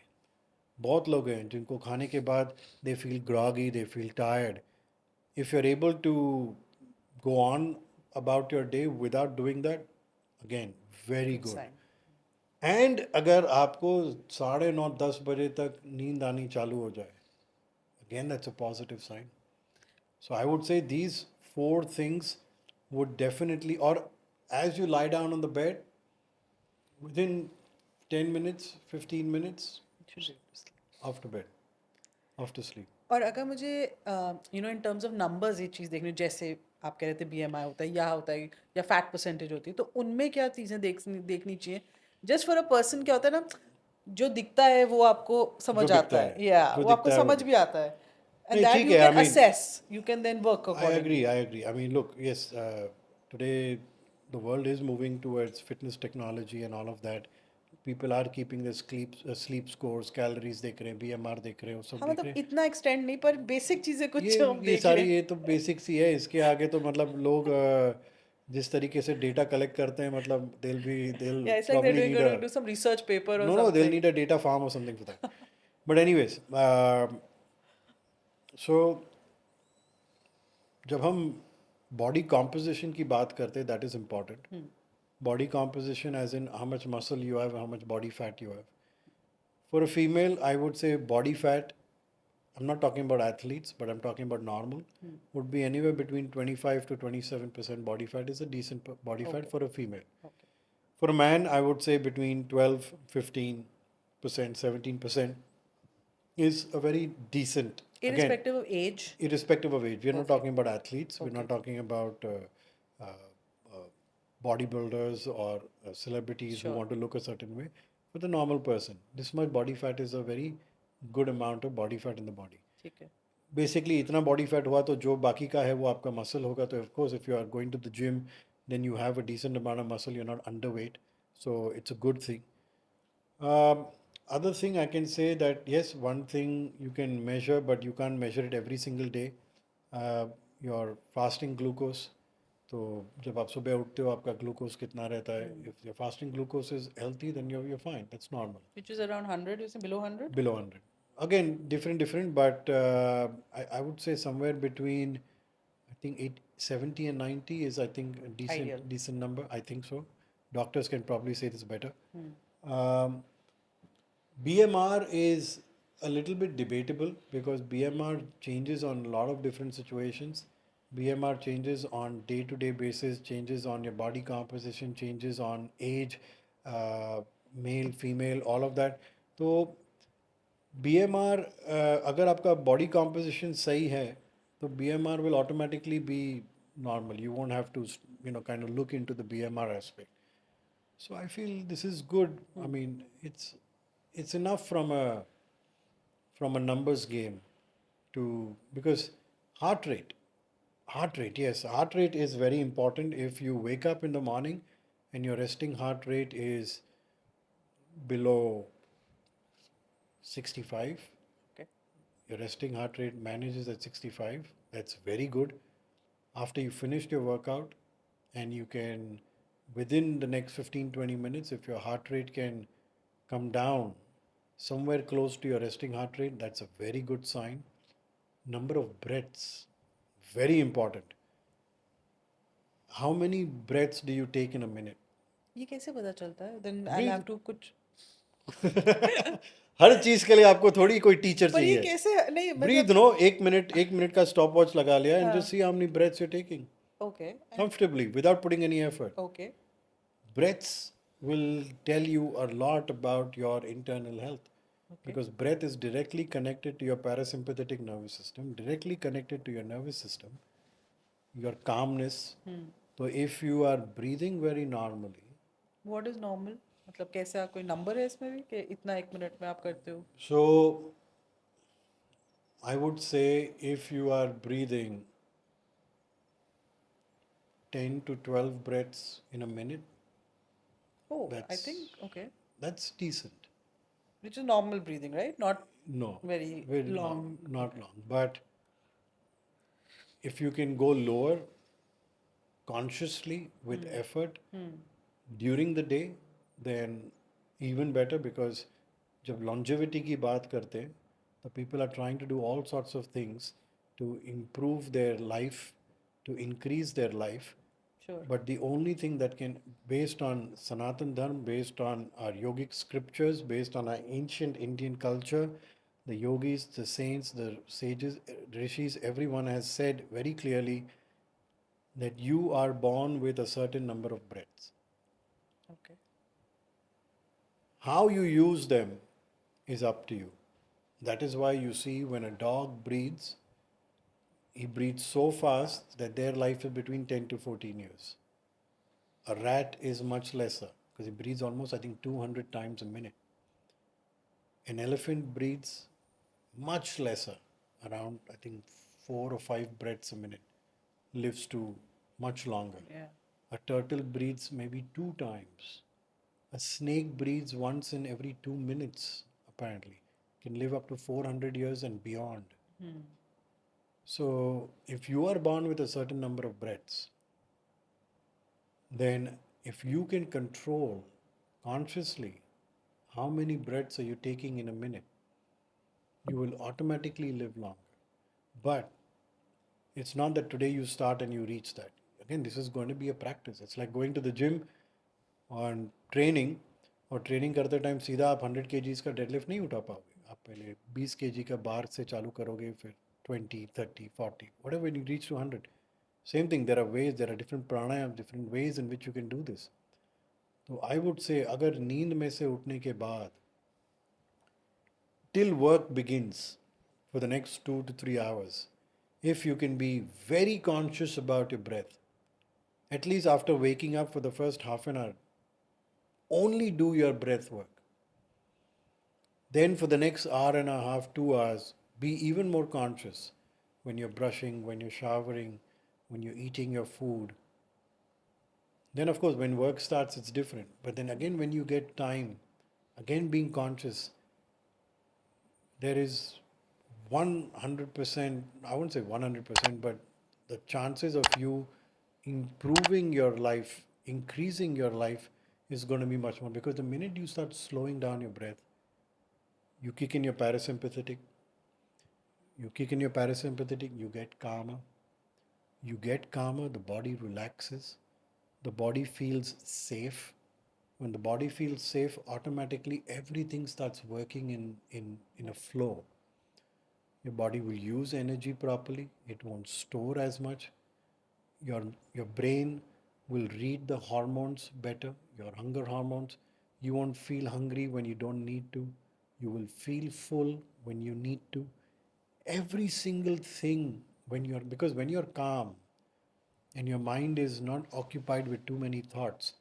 बहुत लोग हैं जिनको खाने के बाद they feel groggy, they feel tired. If you are able to go on about your day without doing that, again very good. Sign. And अगर आपको 9:30-10 बजे तक नींद आनी चालू हो जाए, again that's a positive sign. So I would say these 4 things would definitely, or as you lie down on the bed, within 10 minutes, 15 minutes, off to bed, off to sleep. और अगर मुझे इन टर्म्स ऑफ नंबर्स ये चीज़ देखनी, जैसे आप कह रहे थे बीएमआई होता है या या फैट परसेंटेज होती है, तो उनमें क्या चीज़ें देखनी चाहिए जस्ट फॉर अ पर्सन? क्या होता है ना, जो दिखता है वो आपको समझ जो दिखता आता है, है, या जो वो आपको दिखता है वो समझ भी दिखता आता है, एंड नहीं, दैट ठीक यू है. Can assess, you can then work I accordingly. agree, I agree. I mean, look, yes, today the world is moving towards fitness technology and all of that. People are keeping their sleep scores, calories देख रहे हैं, BMR देख रहे हैं, वो सब हाँ, देख मतलब रहे हैं. इतना एक्सटेंड नहीं, पर बेसिक चीज़ें कुछ हम ये देख सारी, लें. ये तो बेसिक्स ही है. इसके आगे तो मतलब लोग जिस तरीके से डेटा कलेक्ट करते हैं, मतलब they'll Yeah, it's like they're probably doing need going a, to do some research paper or no, they'll something. need a data farm or something for that. But anyways, so जब हम बॉडी कॉम्पोजिशन की बात करते हैं, that is important. Body composition as in how much muscle you have, how much body fat you have. For a female, I would say body fat, I'm not talking about athletes, but I'm talking about normal, would be anywhere between 25 to 27% body fat is a decent body fat Okay. for a female. Okay. For a man, I would say between 12, 15%, 17% is a very decent. Again, Irrespective of age. irrespective of age. We're not Okay. talking about athletes. We're not Okay. talking about bodybuilders or celebrities who Sure. want to look a certain way. For the normal person, this much body fat is a very good amount of body fat in the body. ठीक है. Basically, इतना body fat हुआ तो जो बाकी का है वो आपका muscle होगा. तो of course, if you are going to the gym, then you have a decent amount of muscle. You're not underweight, so it's a good thing. Other thing I can say that yes, one thing you can measure, but you can't measure it every single day. Your fasting glucose. तो जब आप सुबह उठते हो आपका ग्लूकोज कितना रहता है? If your fasting glucose is healthy, then you're fine. That's normal. Which is around 100, you say below 100? Below 100. Again, different, but I would say somewhere between, I think 70 and 90 is, I think, a Ideal. decent number. I think so. Doctors can probably say this better. Um, BMR is a little bit debatable because BMR changes on a lot of different situations. BMR changes on day-to-day basis, changes on your body composition, changes on age, male, female, all of that. तो BMR, अगर आपका body composition सही है, तो BMR will automatically be normal. You won't have to, kind of look into the BMR aspect. So I feel this is good. I mean, it's enough from a numbers game to, because heart rate, yes, heart rate is very important. If you wake up in the morning and your resting heart rate is below 65. Okay. Your resting heart rate manages at 65. That's very good. After you finished your workout, and you can, within the next 15-20 minutes, if your heart rate can come down somewhere close to your resting heart rate, that's a very good sign. Number of breaths, very important. How many breaths do you take in a minute? ये कैसे पता चलता है? Then I'll Breathe. have to कुछ हर चीज के लिए आपको थोड़ी कोई टीचर पर ये चाहिए. कैसे नहीं ब्रीथ मतलब नो, 1 मिनट का स्टॉप वॉच लगा लिया एंड हाँ just see how many breaths you taking okay comfortably without putting any effort. Okay Breaths will tell you a lot about your internal health okay because breath is directly connected to your parasympathetic nervous system, directly connected to your nervous system, your calmness. So if you are breathing very normally, what is normal मतलब कैसा कोई नंबर है इसमें भी कि इतना 1 मिनट में आप करते हो? so I would say if you are breathing 10 to 12 breaths in a minute, oh I that's think okay that's decent. Which is normal breathing right not No, very very long not long. But if you can go lower consciously with effort during the day, then even better because जब longevity की बात करते हैं, the people are trying to do all sorts of things to improve their life, to increase their life. Sure But the only thing that can, based on Sanatan Dharma, based on our yogic scriptures, based on our ancient Indian culture, the yogis, the saints, the sages, rishis, everyone has said very clearly that you are born with a certain number of breaths. Okay How you use them is up to you. That is why you see when a dog breathes, he breathes so fast that their life is between 10 to 14 years. A rat is much lesser because he breathes almost, I think, 200 times a minute. An elephant breathes much lesser, around, I think, 4 or 5 breaths a minute, lives to much longer. या A turtle breathes maybe 2 times. A snake breathes once in every 2 minutes, apparently. Can live up to 400 years and beyond. So, if you are born with a certain number of breaths, then if you can control consciously how many breaths are you taking in a minute, you will automatically live longer. But it's not that today you start and you reach that. Again, this is going to be a practice. It's like going to the gym on training, और ट्रेनिंग करते टाइम सीधा आप 100 kgs का डेडलिफ्ट नहीं उठा पाओगे. आप पहले 20 kg का बार से चालू करोगे, फिर 20, 30, 40, whatever you reach to 100. Same thing, there are ways, there are different pranayams, different ways in which you can do this. तो I would say अगर नींद में से उठने के बाद till work begins for the next 2 to 3 hours, if you can be very conscious about your breath, at least after waking up for the first half an hour, only do your breath work. Then for the next hour and a half, 2 hours, be even more conscious when you're brushing, when you're showering, when you're eating your food. Then, of course, when work starts, it's different. But then again, when you get time, again being conscious, there is 100%, I won't say 100%, but the chances of you improving your life, increasing your life is going to be much more. Because the minute you start slowing down your breath, you kick in your parasympathetic, you get calmer. You get calmer, the body relaxes, the body feels safe. When the body feels safe, automatically everything starts working in a flow. Your body will use energy properly, it won't store as much. Your brain will read the hormones better, your hunger hormones. You won't feel hungry when you don't need to. You will feel full when you need to. Every single thing because when you're calm and your mind is not occupied with too many thoughts,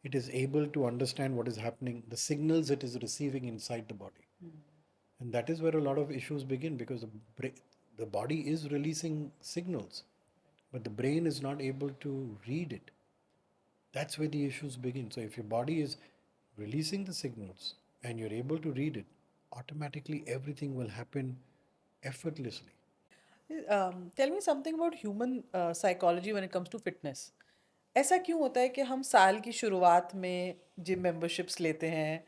it is able to understand what is happening, the signals it is receiving inside the body. And that is where a lot of issues begin because the body is releasing signals, but the brain is not able to read it. That's where the issues begin. So if your body is releasing the signals and you're able to read it, automatically everything will happen effortlessly. Tell me something about human psychology when it comes to fitness. ऐसा क्यों होता है कि हम साल की शुरुआत में जिम मेंबरशिप्स लेते हैं,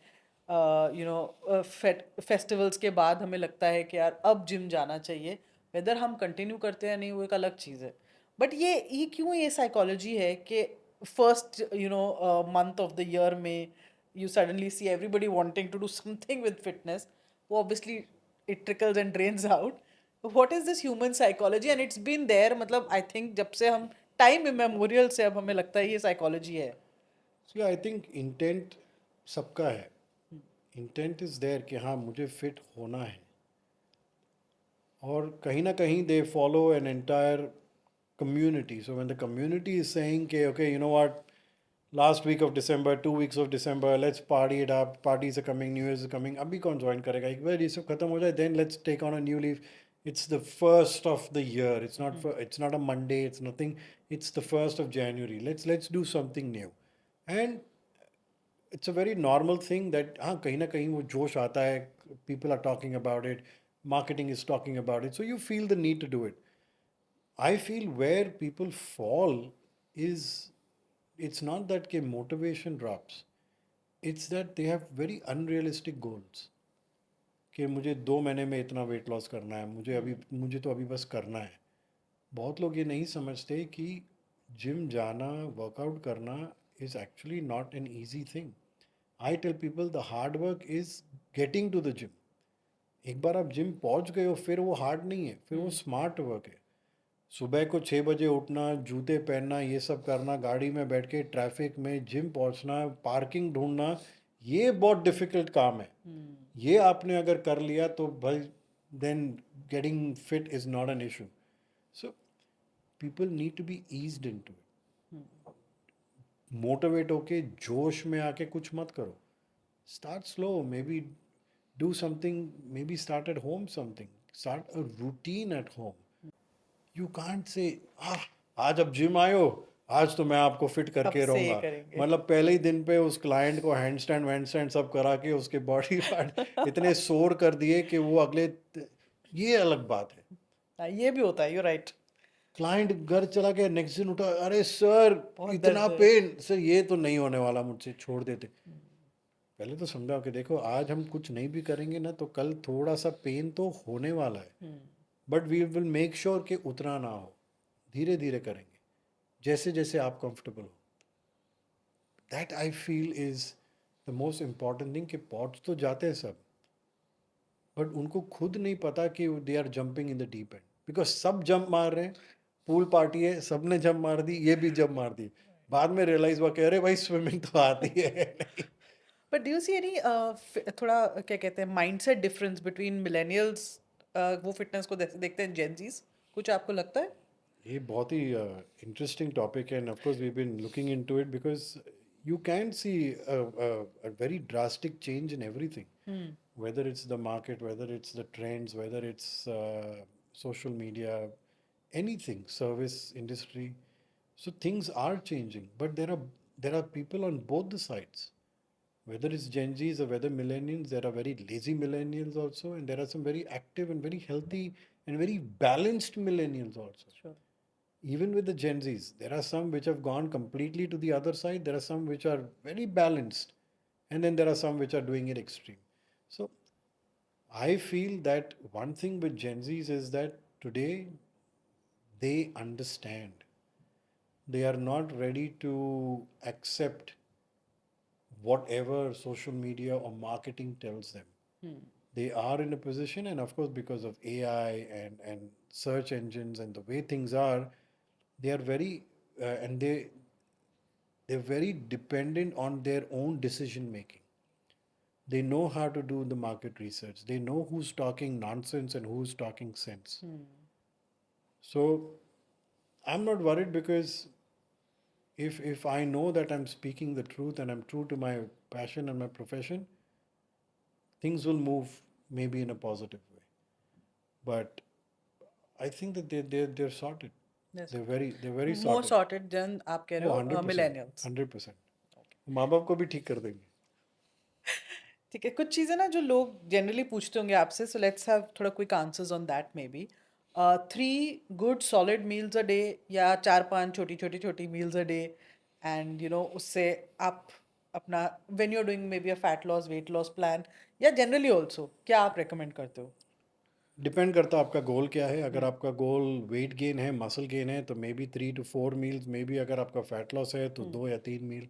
फेस्टिवल्स के बाद हमें लगता है कि यार अब जिम जाना चाहिए, वेदर हम कंटिन्यू करते हैं या नहीं वो एक अलग चीज़ है, बट ये क्यों ये साइकोलॉजी है कि first month of the year में you suddenly see everybody wanting to do something with fitness, वो obviously it trickles and drains out. What is this human psychology? And it's been there, मतलब I think जब से हम टाइम इमेमोरियल से अब हमें लगता है ये साइकोलॉजी है. So I think intent सबका है. Intent is there कि हाँ मुझे fit होना है. और कहीं ना कहीं they follow an entire community. So when the community is saying कि okay, you know what, last week of December, 2 weeks of December, let's party it up, parties are coming, New Year's is coming, अभी कौन join करेगा, एक बार ये सब खत्म हो जाए, then let's take on a new leaf. It's the first of the year. It's not a Monday. It's nothing. It's the 1st of January. Let's do something new. And it's a very normal thing that हाँ कहीं ना कहीं वो जोश आता है, people are talking about it, marketing is talking about it, so you feel the need to do it. I feel where people fall is it's not that के motivation drops, it's that they have very unrealistic goals कि मुझे 2 महीने में इतना वेट लॉस करना है, मुझे तो अभी बस करना है. बहुत लोग ये नहीं समझते कि जिम जाना, वर्कआउट करना is actually not an easy thing. I tell people the hard work is getting to the gym. एक बार आप जिम पहुंच गए हो फिर वो हार्ड नहीं है, फिर वो स्मार्ट वर्क है. सुबह को 6 बजे उठना, जूते पहनना, ये सब करना, गाड़ी में बैठ के ट्रैफिक में जिम पहुंचना, पार्किंग ढूंढना, ये बहुत डिफिकल्ट काम है. ये आपने अगर कर लिया तो भाई then getting fit is not an issue. So people need to be eased into it. Motivate होके जोश में आके कुछ मत करो. Start slow, maybe do something, maybe start at home something, start a routine at home. You can't say आज अब जिम आयो, आज तो मैं आपको फिट अब करके से ये रहूँगा. करेंगे. मतलब पहले ही दिन पे उस क्लाइंट को हैंड स्टैंड सब करा के उसके बॉडी पार्ट इतने सोर कर दिए कि वो ये अलग बात है. हाँ, ये भी होता है, यू राइट. क्लाइंट घर चला गया, नेक्स्ट दिन उठा, अरे सर बहुत इतना दर्द है. पेन, सर ये तो नहीं होने वाला मुझसे, छोड़ देते. पहले तो समझाओ कि देखो आज हम कुछ नहीं भी करेंगे ना तो कल थोड़ा सा पेन तो होने वाला है, but we will make sure कि उतना ना हो. धीरे धीरे करेंगे, जैसे जैसे आप कंफर्टेबल हो. That I feel is the most important thing कि पहुंच तो जाते हैं सब, बट उनको खुद नहीं पता कि they are jumping in the deep end, because सब जंप मार रहे हैं. पूल पार्टी है, सबने जंप मार दी, ये भी जंप मार दी. बाद में रियलाइज हुआ कि अरे भाई स्विमिंग तो आती है. But do you see any थोड़ा क्या कहते हैं माइंडसेट डिफरेंस बिटवीन मिलेनियल्स, वो फिटनेस को देखते हैं, जेनजीज, कुछ आपको लगता है? ये बहुत ही इंटरेस्टिंग टॉपिक है, and of course we been looking into it because you can see a very drastic change in everything, whether it's the market, whether it's the trends, whether it's social media, anything, service industry. So things are changing, but there are people on both the sides, whether it's Gen Zs or whether millennials. There are very lazy millennials also, and there are some very active and very healthy and very balanced millennials also. Sure. Even with the Gen Zs, there are some which have gone completely to the other side. There are some which are very balanced, and then there are some which are doing it extreme. So I feel that one thing with Gen Zs is that today they understand. They are not ready to accept whatever social media or marketing tells them. They are in a position, and of course because of AI and search engines and the way things are, they are very and they're very dependent on their own decision making. They know how to do the market research. They know who's talking nonsense and who's talking sense. So I'm not worried, because if I know that I'm speaking the truth and I'm true to my passion and my profession, things will move maybe in a positive way. But I think that they're sorted. Yes. They're very More sorted. sorted than आप कह रहे वो हो 100%, मिलेनियल्स. 100%. माँ बाप को भी ठीक कर देंगे. ठीक है, कुछ चीज़ें ना जो लोग जनरली पूछते होंगे आपसे, सो लेट्स हैव थोड़ा quick answers on that may be. 3 good solid meals a day, या 4-5 छोटी छोटी छोटी मील्स अ डे, एंड उससे आप अपना, when you are doing maybe a fat loss weight loss plan, या जनरली ऑल्सो, क्या आप रेकमेंड करते हो? डिपेंड करता है आपका गोल क्या है। अगर आपका गोल वेट गेन है, मसल गेन है, तो may be 3 to 4 meals, may be अगर आपका फैट लॉस है तो 2 या 3 मील।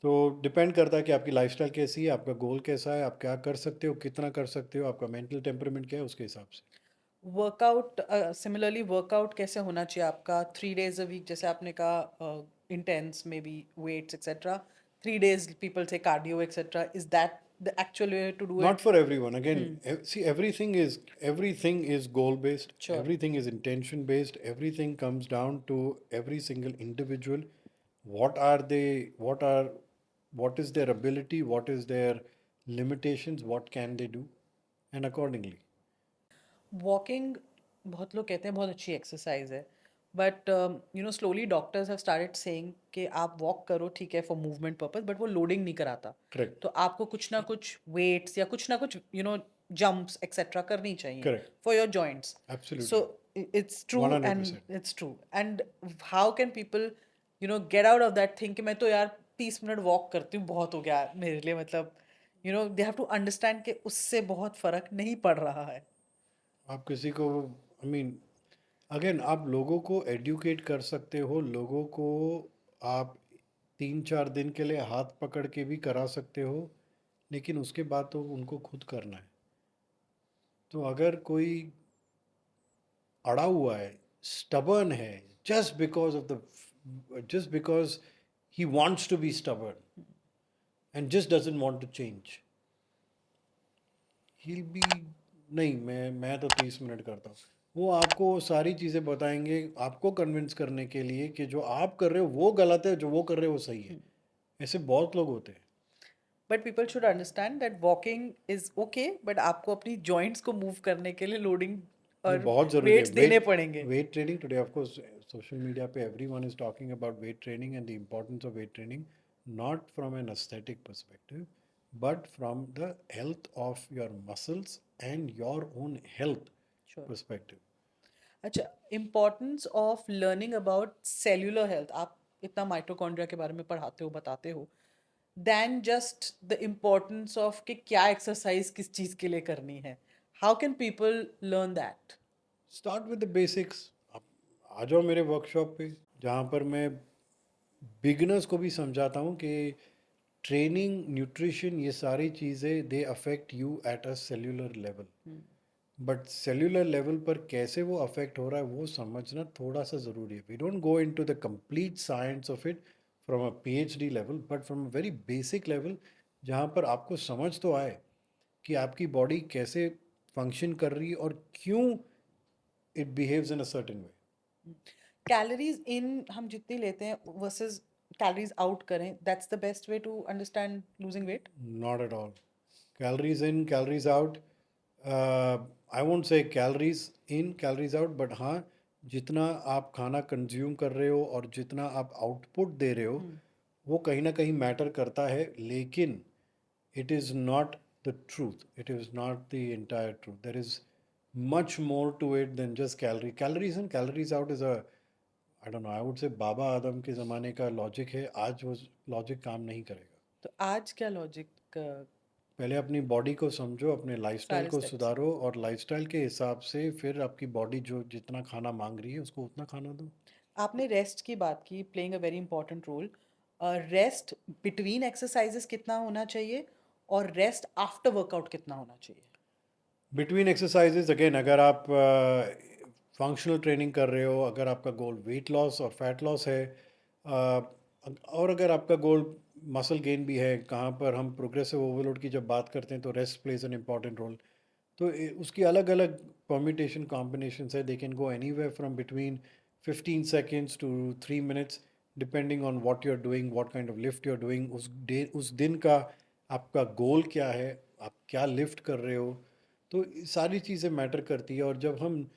तो डिपेंड करता है कि आपकी लाइफस्टाइल कैसी है, आपका गोल कैसा है, आप क्या कर सकते हो, कितना कर सकते हो, आपका मेंटल टेम्परामेंट क्या है, उसके हिसाब से। वर्कआउट, सिमिलरली वर्कआउट कैसे होना चाहिए आपका? 3 days अ वीक जैसे आपने कहा, intense maybe weights etcetera, 3 days people से cardio etcetera, is that the actual way to do Not it? for everyone. Again, see, everything is goal based. Sure. Everything is intention based. Everything comes down to every single individual. What are they? What is their ability? What is their limitations? What can they do? And accordingly. Walking, बहुत लोग कहते हैं बहुत अच्छी एक्सरसाइज है, but slowly doctors have started saying कि आप वॉक करो, ठीक है, फॉर मूवमेंट पर्पज, बट वो लोडिंग नहीं कराता। Correct. तो आपको कुछ ना कुछ वेट्स या कुछ ना कुछ जंप्स एक्सेट्रा करनी चाहिए Correct. For your joints. So Absolutely. It's true, and 100%. It's true, and how can people get out of that think कि मैं तो यार 30 मिनट वॉक करती हूँ, बहुत हो गया मेरे लिए, मतलब दे हैव टू अंडरस्टैंड कि उससे बहुत फर्क नहीं पड़ रहा है। आप किसी को, अगेन, आप लोगों को एड्यूकेट कर सकते हो, लोगों को आप 3-4 दिन के लिए हाथ पकड़ के भी करा सकते हो, लेकिन उसके बाद तो उनको खुद करना है। तो अगर कोई अड़ा हुआ है, स्टबर्न है, just because he wants to be stubborn and just doesn't want to change, he be, नहीं, मैं तो 30 मिनट करता हूँ। वो आपको सारी चीज़ें बताएंगे आपको कन्विंस करने के लिए कि जो आप कर रहे हो वो गलत है, जो वो कर रहे हो वो सही है। ऐसे बहुत लोग होते हैं। But people should understand that walking is okay, but आपको अपनी जॉइंट्स को मूव करने के लिए लोडिंग नहीं, और बहुत ज़रूरी है वेट्स देने पड़ेंगे। Weight training. Today of course social media पे everyone is talking about weight training and the importance of weight training, not from an aesthetic perspective but from the health of your muscles and your own health sure. Perspective. अच्छा, importance of learning about cellular health, आप इतना माइटोकॉन्ड्रिया के बारे में पढ़ाते हो, बताते हो, then just the importance of कि क्या एक्सरसाइज किस चीज़ के लिए करनी है, how can people learn that? Start with the basics. आप आ जाओ मेरे वर्कशॉप पे, जहाँ पर मैं बिगिनर्स को भी समझाता हूँ कि ट्रेनिंग, न्यूट्रिशन, ये सारी चीज़ें they affect you at a cellular level, but cellular level पर कैसे वो अफेक्ट हो रहा है वो समझना थोड़ा सा ज़रूरी है। We don't go in to the complete science of it from a PhD level, but from a very basic level, जहाँ पर आपको समझ तो आए कि आपकी बॉडी कैसे फंक्शन कर रही है और क्यों it behaves in a certain way. Calories in हम जितनी लेते हैं वर्सेस कैलोरीज आउट करें, that's the best way to understand losing weight? Not at all. Calories in, calories out. I won't say calories in, calories out, but हाँ, जितना आप खाना कंज्यूम कर रहे हो और जितना आप आउटपुट दे रहे हो वो कहीं ना कहीं मैटर करता है, लेकिन it is not the truth. It is not the entire truth. There is much more to it than just calorie. Calories in, calories out is a, I don't know, I would say बाबा आदम के ज़माने का लॉजिक है। आज वो लॉजिक काम नहीं करेगा। तो आज क्या लॉजिक? पहले अपनी बॉडी को समझो, अपने लाइफस्टाइल सारे को स्टेप्स। सुधारो और लाइफस्टाइल के हिसाब से फिर आपकी बॉडी जो जितना खाना मांग रही है उसको उतना खाना दो। आपने रेस्ट की बात की, playing a very important role. Rest between exercises कितना होना चाहिए, और रेस्ट आफ्टर वर्कआउट कितना होना चाहिए? बिटवीन एक्सरसाइजेज, अगेन, अगर आप फंक्शनल ट्रेनिंग कर रहे हो, अगर आपका गोल वेट लॉस और फैट लॉस है, और अगर आपका गोल मसल गेन भी है, कहाँ पर हम प्रोग्रेसिव ओवरलोड की जब बात करते हैं तो rest plays an important role. तो उसकी अलग अलग परम्यूटेशन कॉम्बिनेशन है। They can go any way from between 15 seconds to 3 minutes, depending on what you are doing, what kind of lift you are doing, उस दिन का आपका गोल क्या है, आप क्या लिफ्ट कर रहे हो। तो सारी चीज़ें मैटर करती है। और जब हम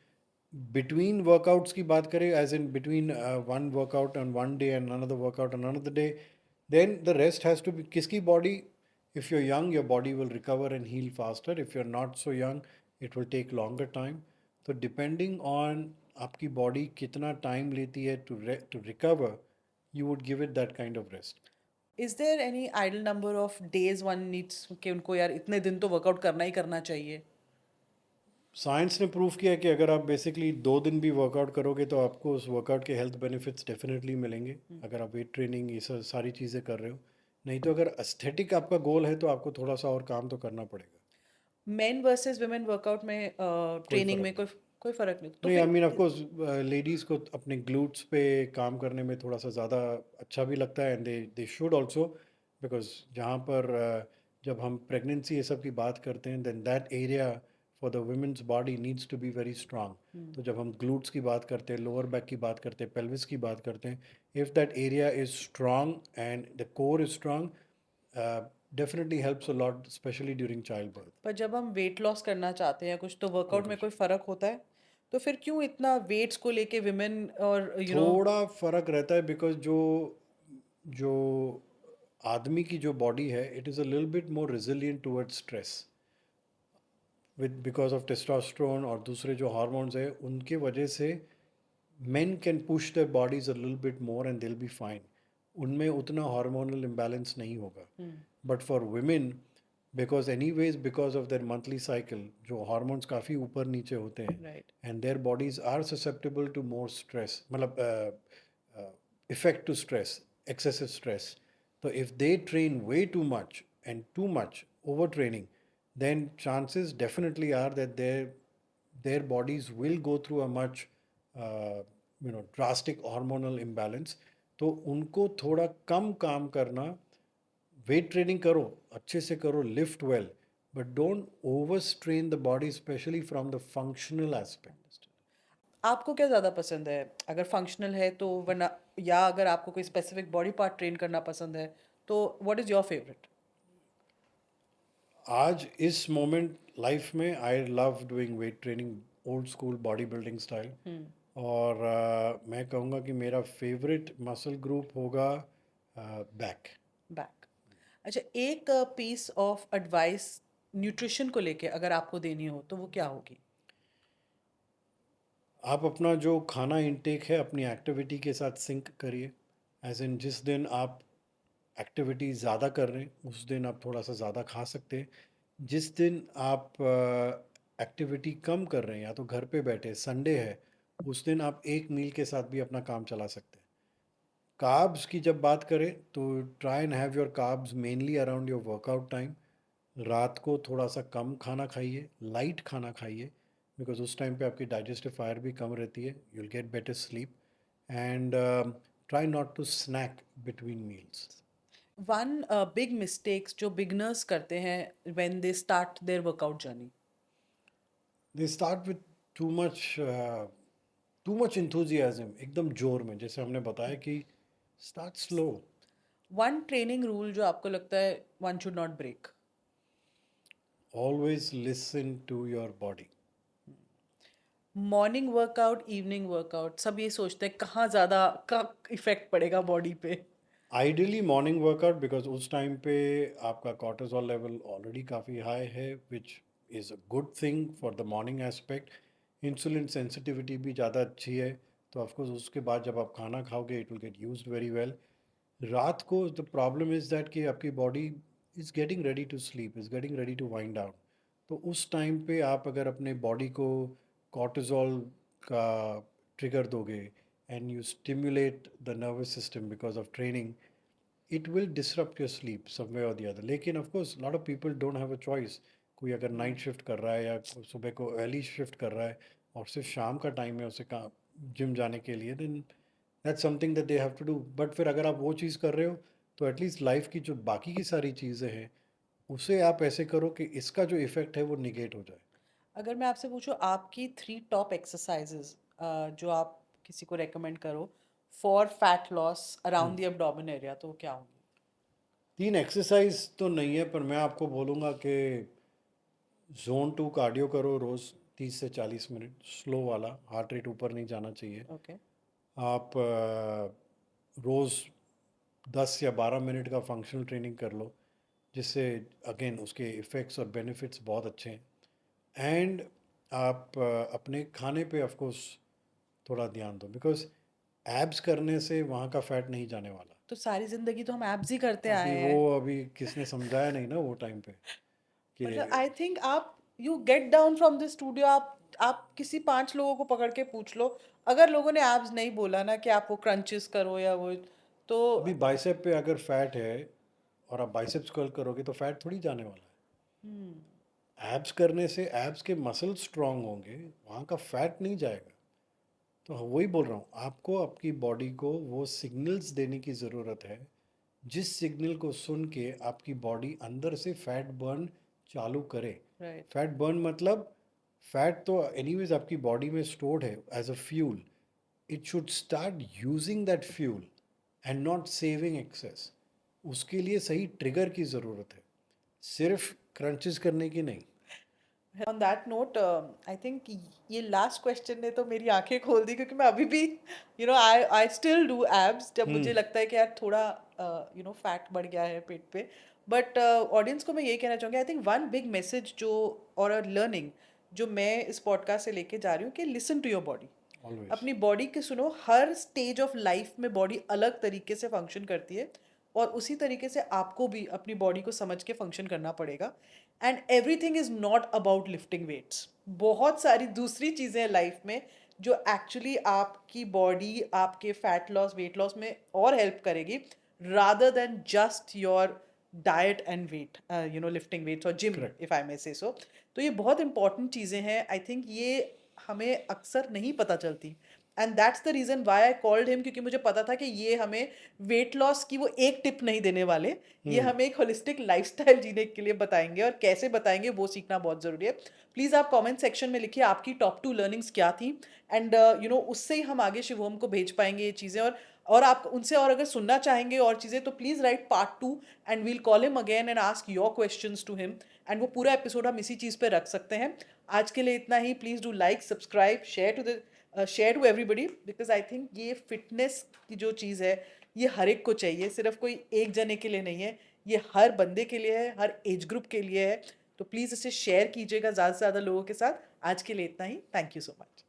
बिटवीन वर्कआउट्स की बात करें, as in between one workout on one day and another workout on another day, then the rest has to be, किसकी body If you're young, your body will recover and heal faster. If you're not so young, it will take longer time. So depending on आपकी body कितना time लेती है to recover, you would give it that kind of rest. Is there any ideal number of days one needs कि उनको यार इतने दिन तो वर्कआउट करना ही करना चाहिए? साइंस ने प्रूव किया कि अगर आप बेसिकली 2 दिन भी वर्कआउट करोगे तो आपको उस वर्कआउट के हेल्थ बेनिफिट्स डेफिनेटली मिलेंगे, अगर आप वेट ट्रेनिंग ये सारी चीज़ें कर रहे हो। नहीं तो अगर एस्थेटिक आपका गोल है तो आपको थोड़ा सा और काम तो करना पड़ेगा। मेन वर्सेस वुमेन वर्कआउट में कोई ट्रेनिंग फर्क में नहीं। कोई फर्क नहीं तो नहीं, आई फिर मीन ऑफ कोर्स लेडीज़ को अपने ग्लूट्स पे काम करने में थोड़ा सा ज़्यादा अच्छा भी लगता है, and they should also, because जहाँ पर जब हम प्रेगनेंसी ये सब की बात करते हैं, then that area for the women's body needs to be very strong. तो जब हम ग्लूट्स की बात करते हैं, लोअर बैक की बात करते हैं, पेल्विस की बात करते हैं, if that area is strong and the core is strong, definitely helps a lot, specially during child birth. पर जब हम वेट लॉस करना चाहते हैं कुछ तो वर्कआउट में कोई फर्क होता है? तो फिर क्यों इतना वेट्स को लेके विमेन और थोड़ा फर्क रहता है, बिकॉज जो जो आदमी की जो बॉडी है, it is a little bit more resilient towards stress with because of testosterone और दूसरे जो हार्मोन्स है उनके वजह से men can push their bodies a little bit more and they'll be fine. उनमें उतना हार्मोनल इम्बैलेंस नहीं होगा, but for women, because anyways because of their monthly cycle जो हार्मोन्स काफ़ी ऊपर नीचे होते हैं, right and their bodies are susceptible to more stress, मतलब effect to stress, excessive stress. So if they train way too much and too much overtraining, then chances definitely are that their bodies will go through a much drastic hormonal imbalance. तो उनको थोड़ा कम काम करना, वेट ट्रेनिंग करो, अच्छे से करो, lift well, but don't over strain the body, specially from the functional aspect. आपको क्या ज़्यादा पसंद है? अगर फंक्शनल है तो वरना, या अगर आपको कोई स्पेसिफिक बॉडी पार्ट ट्रेन करना पसंद है तो व्हाट इज़ योर फेवरेट? आज इस मोमेंट लाइफ में I love doing weight training, old school body building style. और मैं कहूँगा कि मेरा फेवरेट मसल ग्रुप होगा बैक। बैक। अच्छा, एक पीस ऑफ एडवाइस न्यूट्रिशन को लेके अगर आपको देनी हो तो वो क्या होगी? आप अपना जो खाना इंटेक है अपनी एक्टिविटी के साथ सिंक करिए, एज इन जिस दिन आप एक्टिविटी ज़्यादा कर रहे हैं उस दिन आप थोड़ा सा ज़्यादा खा सकते हैं। जिस दिन आप एक्टिविटी कम कर रहे हैं या तो घर पे बैठे, संडे है, उस दिन आप एक मील के साथ भी अपना काम चला सकते हैं। कार्ब्स की जब बात करें तो try and have your carbs mainly around your workout time. रात को थोड़ा सा कम खाना खाइए, लाइट खाना खाइए, बिकॉज उस टाइम पे आपकी डाइजेस्टिव फायर भी कम रहती है, you will get better sleep. And try not to snack between meals. One big mistakes जो बिगनर्स करते हैं when they start their workout journey? They start with too much too much enthusiasm, एकदम जोर में, जैसे हमने बताया कि start slow. One training rule जो आपको लगता है one should not break? Always listen to your body. Morning workout, evening workout, सब ये सोचते हैं कहाँ ज़्यादा का इफेक्ट पड़ेगा बॉडी पे? आइडियली मॉर्निंग वर्कआउट, बिकॉज उस टाइम पे आपका कॉर्टिसोल लेवल ऑलरेडी काफ़ी हाई है, which is a good thing for the morning aspect. Insulin sensitivity भी ज़्यादा अच्छी है, तो ऑफकोर्स उसके बाद जब आप खाना खाओगे it will get used very well. रात को द प्रॉब्लम इज़ दैट कि आपकी body is getting ready to sleep, is getting ready to wind down. तो उस टाइम पे आप अगर अपने बॉडी को कॉर्टिसोल का ट्रिगर दोगे and you stimulate the nervous system because of training, it will disrupt your sleep some way or the other. लेकिन of course lot of people don't have a choice. कोई अगर नाइट शिफ्ट कर रहा है या सुबह को अर्ली शिफ्ट कर रहा है और सिर्फ शाम का टाइम है उसे काम जिम जाने के लिए, then that's something that they have to do. But फिर अगर आप वो चीज़ कर रहे हो तो एटलीस्ट लाइफ की जो बाकी की सारी चीज़ें हैं उसे आप ऐसे करो कि इसका जो इफ़ेक्ट है वो निगेट हो जाए। अगर मैं आपसे पूछूं आपकी 3 टॉप एक्सरसाइजेज जो आप किसी को रेकमेंड करो for fat loss around the abdomen area, तो वो क्या होगी? 3 एक्सरसाइज तो नहीं है, पर मैं आपको बोलूँगा कि जोन 2 कार्डियो करो रोज़ 30 से 40 मिनट, स्लो वाला, हार्ट रेट ऊपर नहीं जाना चाहिए। ओके। आप रोज़ 10 या 12 मिनट का फंक्शनल ट्रेनिंग कर लो। जिससे अगेन उसके इफ़ेक्ट्स और बेनिफिट्स बहुत अच्छे हैं। एंड आप अपने खाने पे ऑफ कोर्स थोड़ा ध्यान दो, बिकॉज एब्स करने से वहाँ का फैट नहीं जाने वाला। तो सारी जिंदगी तो हम एब्स ही करते अभी आए वो हैं। अभी किसने समझाया नहीं ना वो टाइम पे कि मतलब आई थिंक आप you get down from the studio, आप किसी 5 लोगों को पकड़ के पूछ लो, अगर लोगों ने एब्स नहीं बोला ना कि आप वो क्रंचेस करो या वो, तो अभी बाइसेप पे अगर फैट है और आप बाइसेप्स कर्ल करोगे तो फैट थोड़ी जाने वाला है। एब्स करने से एब्स के मसल स्ट्रांग होंगे, वहाँ का फैट नहीं जाएगा। तो वही बोल रहा हूँ, आपको आपकी बॉडी को वो सिग्नल्स देने की ज़रूरत है, जिस सिग्नल को सुन के आपकी बॉडी अंदर से फैट बर्न चालू करे। राइट। फैट बर्न मतलब फैट तो एनीवेज आपकी बॉडी में स्टोर्ड है as a fuel. It should start using that fuel and not saving excess. उसके लिए सही ट्रिगर की ज़रूरत है, सिर्फ क्रंचेस करने की नहीं। On that note I think ये लास्ट क्वेश्चन ने तो मेरी आंखें खोल दी, क्योंकि मैं अभी भी आई स्टिल डू एब्स जब मुझे लगता है कि यार थोड़ा फैट बढ़ गया है पेट पे। बट ऑडियंस को मैं ये कहना चाहूँगी, I think one big message जो और लर्निंग जो मैं इस पॉडकास्ट से लेके जा रही हूँ कि listen to your body. Always. अपनी बॉडी के सुनो, हर स्टेज ऑफ लाइफ में बॉडी अलग तरीके से फंक्शन करती है, और उसी तरीके से आपको भी अपनी बॉडी को समझ के फंक्शन करना पड़ेगा। And everything is not about lifting weights, बहुत सारी दूसरी चीज़ें हैं लाइफ में जो एक्चुअली आपकी बॉडी आपके फैट लॉस वेट लॉस में और हेल्प करेगी, rather than just your diet and weight, lifting weights और gym, correct. If I may say so. तो ये बहुत इंपॉर्टेंट चीज़ें हैं, आई थिंक ये हमें अक्सर नहीं पता चलती। And that's the reason why I called him, क्योंकि मुझे पता था कि ये हमें वेट लॉस की वो एक टिप नहीं देने वाले, ये हमें एक होलिस्टिक लाइफस्टाइल जीने के लिए बताएंगे, और कैसे बताएंगे वो सीखना बहुत ज़रूरी है। प्लीज़ आप कमेंट सेक्शन में लिखिए आपकी टॉप 2 लर्निंग्स क्या थी, एंड उससे ही हम आगे शिवोम को भेज पाएंगे ये चीज़ें। और आप उनसे और अगर सुनना चाहेंगे और चीज़ें, तो please write part 2 and we'll call him again and ask your questions to him, and वो पूरा एपिसोड हम इसी चीज़ पे रख सकते हैं। आज के लिए इतना ही। Please do like subscribe share to everybody, because I think ये फिटनेस की जो चीज़ है ये हर एक को चाहिए, सिर्फ कोई एक जने के लिए नहीं है, ये हर बंदे के लिए है, हर एज ग्रुप के लिए है। तो प्लीज़ इसे शेयर कीजिएगा ज़्यादा से ज़्यादा लोगों के साथ। आज के लिए इतना ही। Thank you so much.